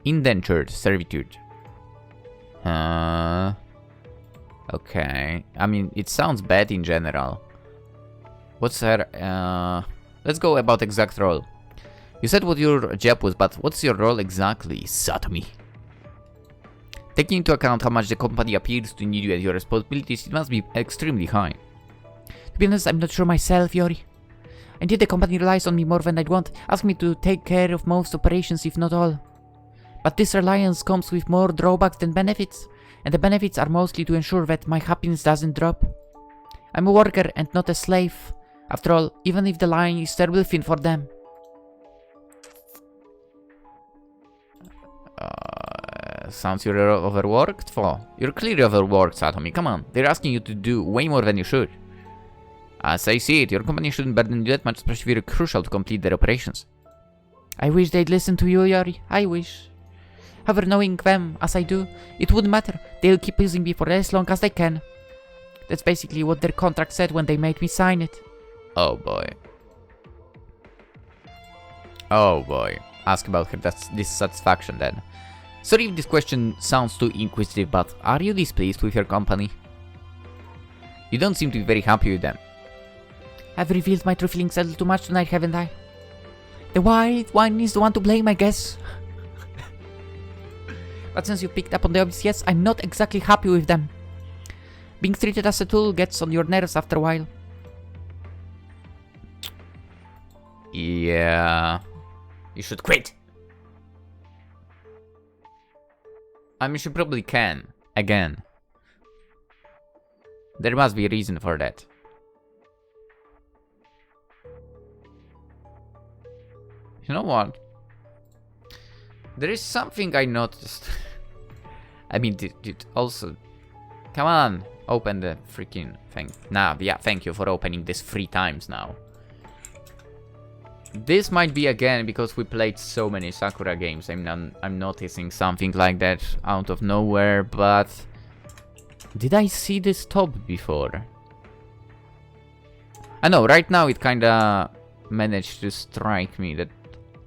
indentured servitude. Okay. I mean, it sounds bad in general. What's her, let's go about exact role. You said what your job was, but what's your role exactly, Satomi? Taking into account how much the company appears to need you and your responsibilities, it must be extremely high. To be honest, I'm not sure myself, Yori. Indeed, the company relies on me more than I'd want, asking me to take care of most operations, if not all. But this reliance comes with more drawbacks than benefits, and the benefits are mostly to ensure that my happiness doesn't drop. I'm a worker and not a slave, after all, even if the line is terribly thin for them. Sounds you're overworked for. You're clearly overworked, Satomi. Come on, they're asking you to do way more than you should. As I see it, your company shouldn't burden you that much, especially if you're crucial to complete their operations. I wish they'd listen to you, Yori. I wish. However, knowing them as I do, it wouldn't matter. They'll keep using me for as long as they can. That's basically what their contract said when they made me sign it. Oh boy. Oh boy. Ask about her dissatisfaction then. Sorry if this question sounds too inquisitive, but are you displeased with your company? You don't seem to be very happy with them. I've revealed my true feelings a little too much tonight, haven't I? The white one is the one to blame, I guess. But since you picked up on the obvious, yes, I'm not exactly happy with them. Being treated as a tool gets on your nerves after a while. Yeah. You should quit. I mean, she probably can. Again. There must be a reason for that. You know what? There is something I noticed. I mean, dude, also... Come on, open the freaking thing. Nah, yeah, thank you for opening this 3 times now. This might be again because we played so many Sakura games. I'm noticing something like that out of nowhere, but... Did I see this top before? I know, right now it kinda managed to strike me that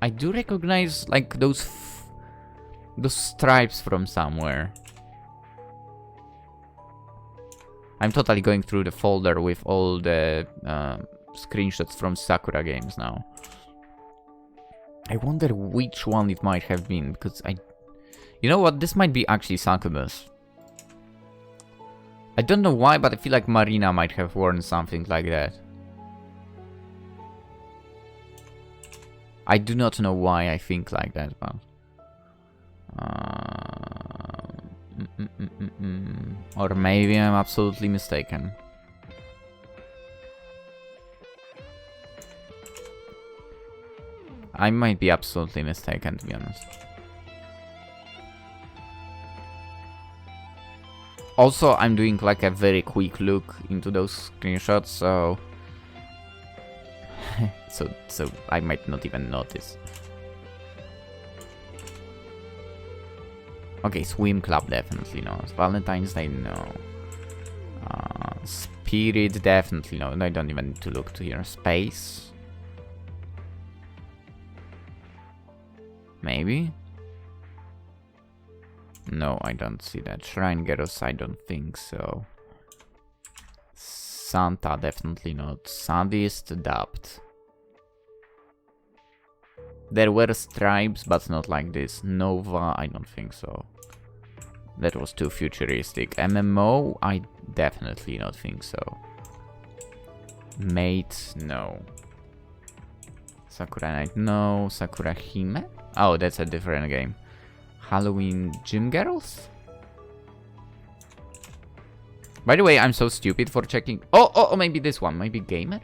I do recognize like those stripes from somewhere. I'm totally going through the folder with all the screenshots from Sakura games now. I wonder which one it might have been, because you know what, this might be actually Sakura's. I don't know why, but I feel like Marina might have worn something like that. I do not know why I think like that, but... Or maybe I'm absolutely mistaken. I might be absolutely mistaken, to be honest. Also, I'm doing like a very quick look into those screenshots, so... so I might not even notice. Okay, Swim Club definitely knows. Valentine's Day, no. Spirit definitely no. I don't even need to look to here. Space. Maybe? No, I don't see that. Shrine Girls, I don't think so. Santa, definitely not. Sadist, Dapt. There were stripes, but not like this. Nova, I don't think so. That was too futuristic. MMO, I definitely not think so. Mate, no. Sakura Night, no. Sakura Hime? Oh, that's a different game. Halloween Gym Girls? By the way, I'm so stupid for checking. Oh, maybe this one. Maybe Gamer?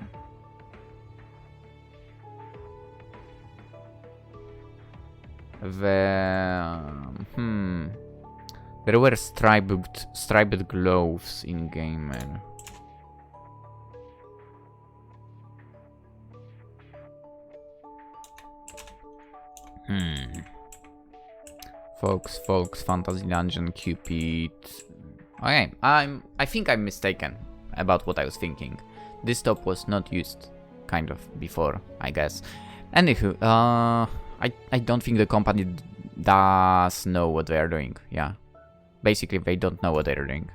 There were striped gloves in Gamer. Folks, Fantasy Dungeon, Cupid. Okay, I think I'm mistaken about what I was thinking. This top was not used, kind of, before, I guess. Anywho, I don't think the company does know what they are doing, yeah. Basically, they don't know what they're doing.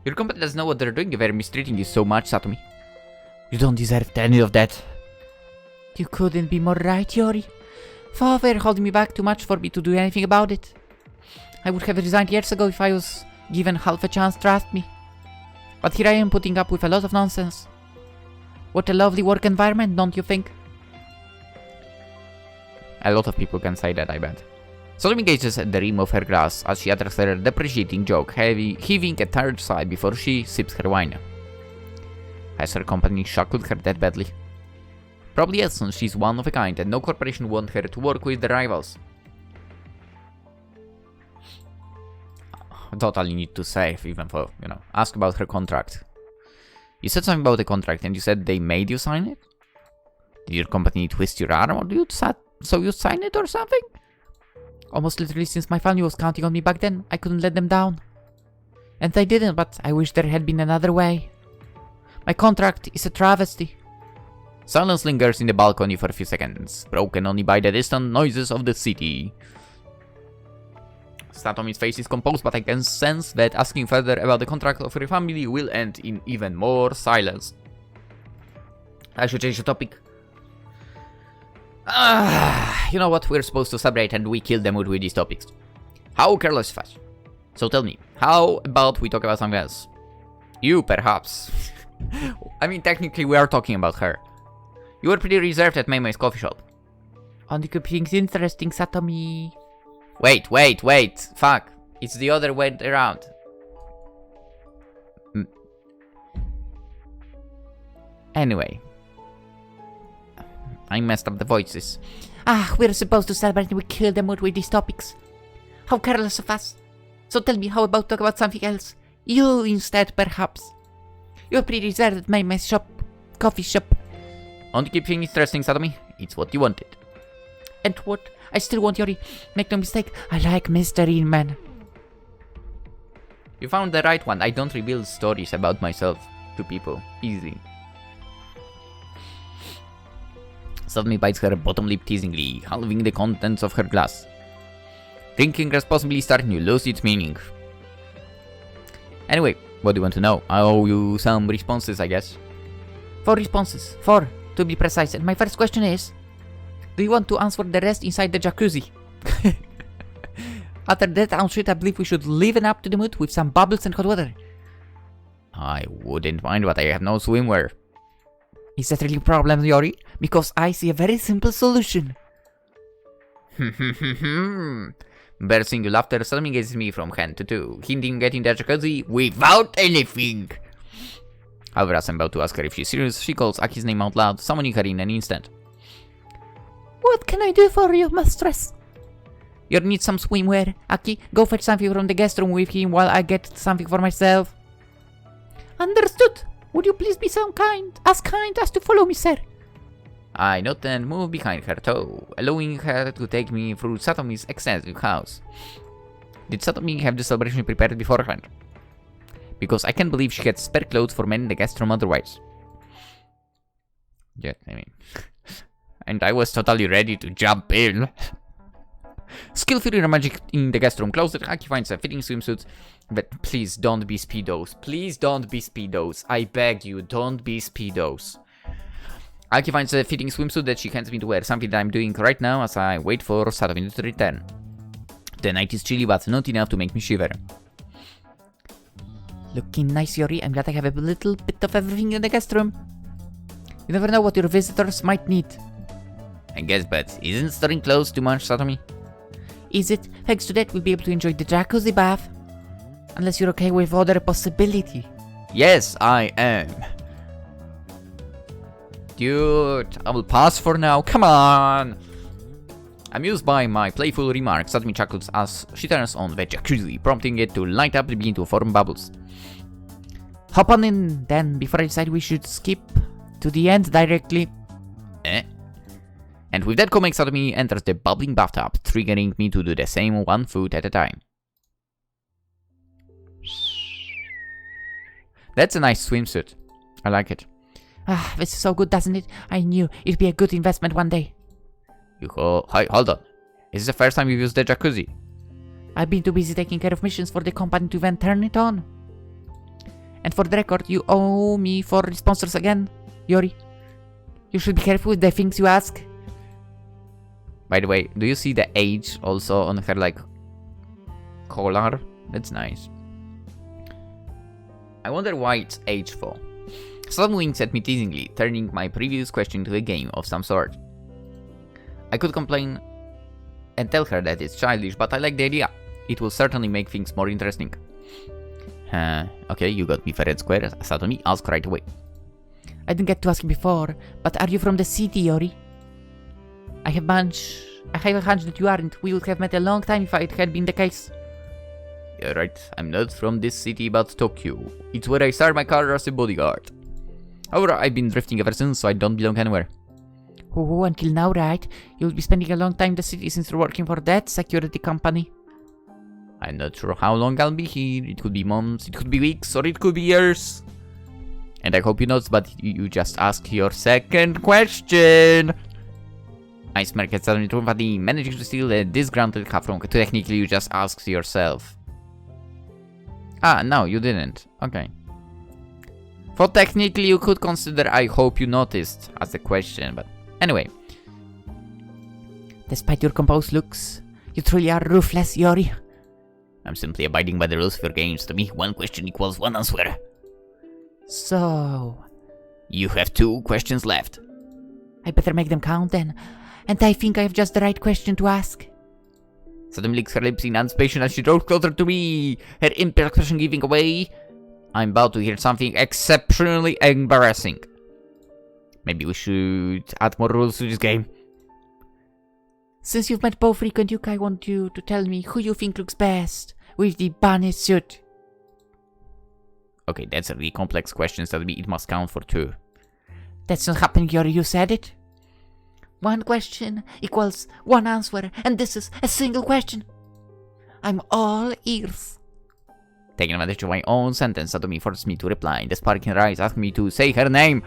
Your company doesn't know what they're doing, they're mistreating you so much, Satomi. You don't deserve any of that. You couldn't be more right, Yori. Father holding me back too much for me to do anything about it. I would have resigned years ago if I was given half a chance, trust me. But here I am putting up with a lot of nonsense. What a lovely work environment, don't you think? A lot of people can say that, I bet. Satomi gazes at the rim of her glass as she utters her depreciating joke, heaving a tired sigh before she sips her wine. Has her company shackled her that badly? Probably yes, since she's one of a kind and no corporation want her to work with the rivals. Totally need to save, even for, you know, ask about her contract. You said something about the contract and you said they made you sign it? Did your company twist your arm or so you sign it or something? Almost literally since my family was counting on me back then, I couldn't let them down. And they didn't, but I wish there had been another way. My contract is a travesty. Silence lingers in the balcony for a few seconds, broken only by the distant noises of the city. Satomi's face is composed, but I can sense that asking further about the contract of her family will end in even more silence. I should change the topic. You know what? We're supposed to celebrate and we kill them with these topics. How careless of us. So tell me, how about we talk about something else? You, perhaps. I mean, technically we are talking about her. You were pretty reserved at Mei's coffee shop. Only keep things interesting, Satomi. Wait. Fuck. It's the other way around. Anyway. I messed up the voices. Ah, we're supposed to celebrate and we kill the mood with these topics. How careless of us. So tell me, how about talk about something else? You instead, perhaps. You're pretty reserved at my shop, coffee shop. Want to keep things interesting, Satomi? It's what you wanted. And what? I still want Yori. Make no mistake, I like mystery, man. You found the right one. I don't reveal stories about myself to people. Easy. Satomi bites her bottom lip teasingly, halving the contents of her glass. Drinking responsibly starting to lose its meaning. Anyway, what do you want to know? I owe you some responses, I guess. 4 responses. 4, to be precise. And my first question is, do you want to answer the rest inside the jacuzzi? After that outfit, I believe we should liven up to the mood with some bubbles and hot water. I wouldn't mind, but I have no swimwear. Is that really a problem, Yori? Because I see a very simple solution. Bursting with laughter, Satomi gazes me from hand to toe, hinting at getting the jacuzzi without anything. However, as I'm about to ask her if she's serious, she calls Aki's name out loud, summoning her in an instant. What can I do for you, mistress? You need some swimwear. Aki, go fetch something from the guest room with him while I get something for myself. Understood. Would you please be so kind as to follow me, sir? I nod and move behind her toe, allowing her to take me through Satomi's extensive house. Did Satomi have the celebration prepared beforehand? Because I can't believe she had spare clothes for men in the guest room otherwise. Yeah, I mean... and I was totally ready to jump in. Skillfully magic in the guest room closet, Aki finds a fitting swimsuit. But please don't be speedos. Please don't be speedos. I beg you, don't be speedos. Aki finds a fitting swimsuit that she hands me to wear, something that I'm doing right now as I wait for Satomi to return. The night is chilly, but not enough to make me shiver. Looking nice, Yori. I'm glad I have a little bit of everything in the guest room. You never know what your visitors might need. I guess, but isn't storing clothes too much, Satomi? Is it? Thanks to that, we'll be able to enjoy the jacuzzi bath. Unless you're okay with other possibility. Yes, I am. Dude, I will pass for now. Come on! Amused by my playful remarks, Satomi chuckles as she turns on the jacuzzi, prompting it to light up and begin to form bubbles. Hop on in, then, before I decide we should skip to the end directly. And with that comment, Satomi enters the bubbling bathtub, triggering me to do the same 1 foot at a time. That's a nice swimsuit. I like it. Ah, this is so good, doesn't it? I knew it'd be a good investment one day. Hi, hold on. Is this the first time you've used the jacuzzi? I've been too busy taking care of missions for the company to even turn it on. And for the record, you owe me 4 sponsors again, Yori. You should be careful with the things you ask. By the way, do you see the age also on her, like, collar? That's nice. I wonder why it's age for. Satomi winks at me teasingly, turning my previous question to a game of some sort. I could complain and tell her that it's childish, but I like the idea. It will certainly make things more interesting. Okay, you got me fair and square, Satomi. Ask right away. I didn't get to ask you before, but are you from the city, Yori? I have a hunch that you aren't. We would have met a long time if it had been the case. You're right, I'm not from this city but Tokyo. It's where I started my career as a bodyguard. However, I've been drifting ever since, so I don't belong anywhere. Oh, until now, right? You'll be spending a long time in the city since you're working for that security company. I'm not sure how long I'll be here. It could be months, it could be weeks, or it could be years. And I hope you know, but you just asked your second question. I smirk at Satomi triumphantly, managing to steal a disgruntled half from technically you just asked yourself. Ah, no, you didn't. Okay. For technically you could consider I hope you noticed as a question, but anyway. Despite your composed looks, you truly are ruthless, Yori. I'm simply abiding by the rules of your games. To me, 1 question equals 1 answer. So... you have 2 questions left. I better make them count then. And I think I have just the right question to ask. Suddenly licks her lips in anticipation as she draws closer to me, her imperial expression giving away. I'm about to hear something exceptionally embarrassing. Maybe we should add more rules to this game. Since you've met both Rico and Yuka, I want you to tell me who you think looks best with the bunny suit. Okay, that's a really complex question, so it must count for 2. That's not happening, Yori, you said it. 1 question equals 1 answer, and this is a single question. I'm all ears. Taking advantage of my own sentence, Satomi forced me to reply. The spark in her eyes asked me to say her name.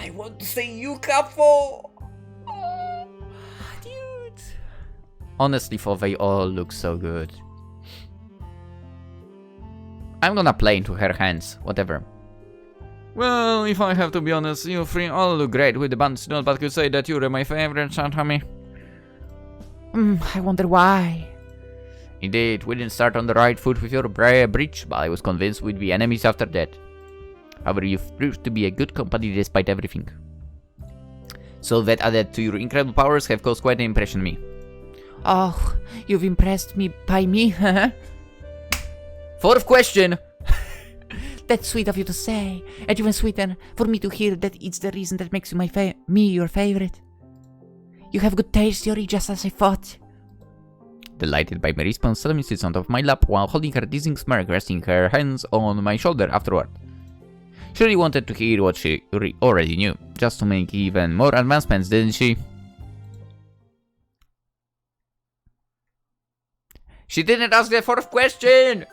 I want to say Yuka for... dude. Honestly, for they all look so good. I'm gonna play into her hands, whatever. Well, if I have to be honest, you 3 all look great with the bands, not but could say that you're my favorite, Satomi. I wonder why. Indeed, we didn't start on the right foot with your breach, but I was convinced we'd be enemies after that. However, you've proved to be a good company despite everything. So that added to your incredible powers have caused quite an impression on me. Oh, you've impressed me by me, huh? 4th question! That's sweet of you to say, and even sweeter for me to hear that it's the reason that makes you me your favorite. You have good taste, Yori, just as I thought. Delighted by my response, Satomi sits on top of my lap while holding her teasing smirk, resting her hands on my shoulder afterward. She really wanted to hear what she already knew, just to make even more advancements, didn't she? She didn't ask the 4th question!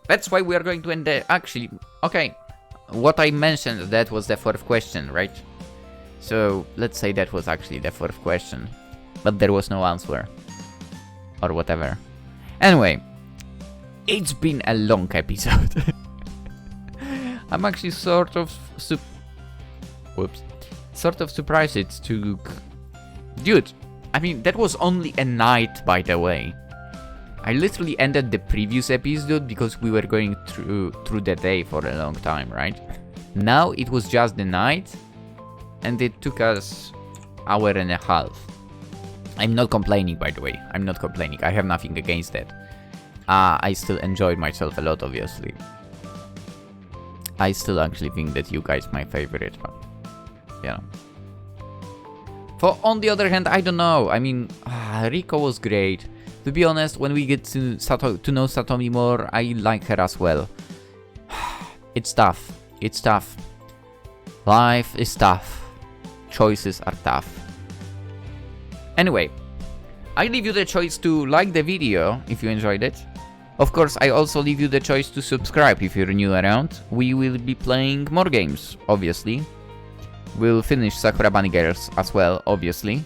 That's why we are going to end the... Actually, okay. What I mentioned, that was the 4th question, right? So, let's say that was actually the 4th question. But there was no answer. Or whatever. Anyway. It's been a long episode. I'm actually sort of surprised it took... Dude, I mean, that was only a night, by the way. I literally ended the previous episode because we were going through the day for a long time, right? Now it was just the night, and it took us an hour and a half. I'm not complaining, by the way. I'm not complaining. I have nothing against that. I still enjoyed myself a lot, obviously. I still actually think that Yuka is my favorite, but yeah. For on the other hand, I don't know. I mean, Rico was great. To be honest, when we get to know Satomi more, I like her as well. It's tough. It's tough. Life is tough. Choices are tough. Anyway, I leave you the choice to like the video if you enjoyed it. Of course, I also leave you the choice to subscribe if you're new around. We will be playing more games, obviously. We'll finish Sakura Bunny Girls as well, obviously.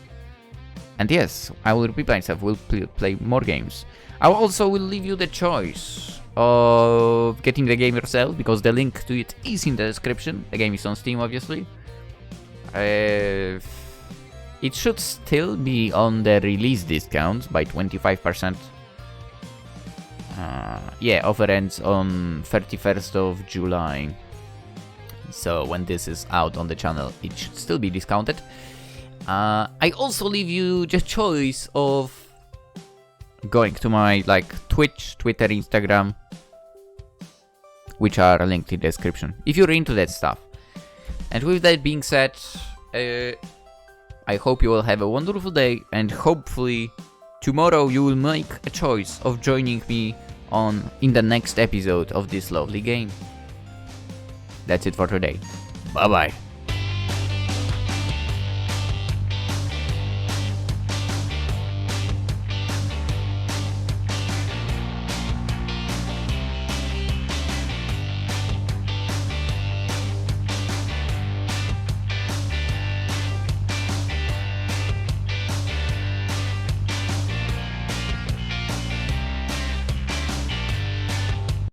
And yes, I will repeat myself, we'll play more games. I also will leave you the choice of getting the game yourself, because the link to it is in the description. The game is on Steam, obviously. It should still be on the release discount by 25%. Yeah, offer ends on 31st of July. So when this is out on the channel, it should still be discounted. I also leave you the choice of going to my Twitch, Twitter, Instagram, which are linked in the description, if you're into that stuff. And with that being said, I hope you will have a wonderful day, and hopefully tomorrow you will make a choice of joining me in the next episode of this lovely game. That's it for today. Bye bye.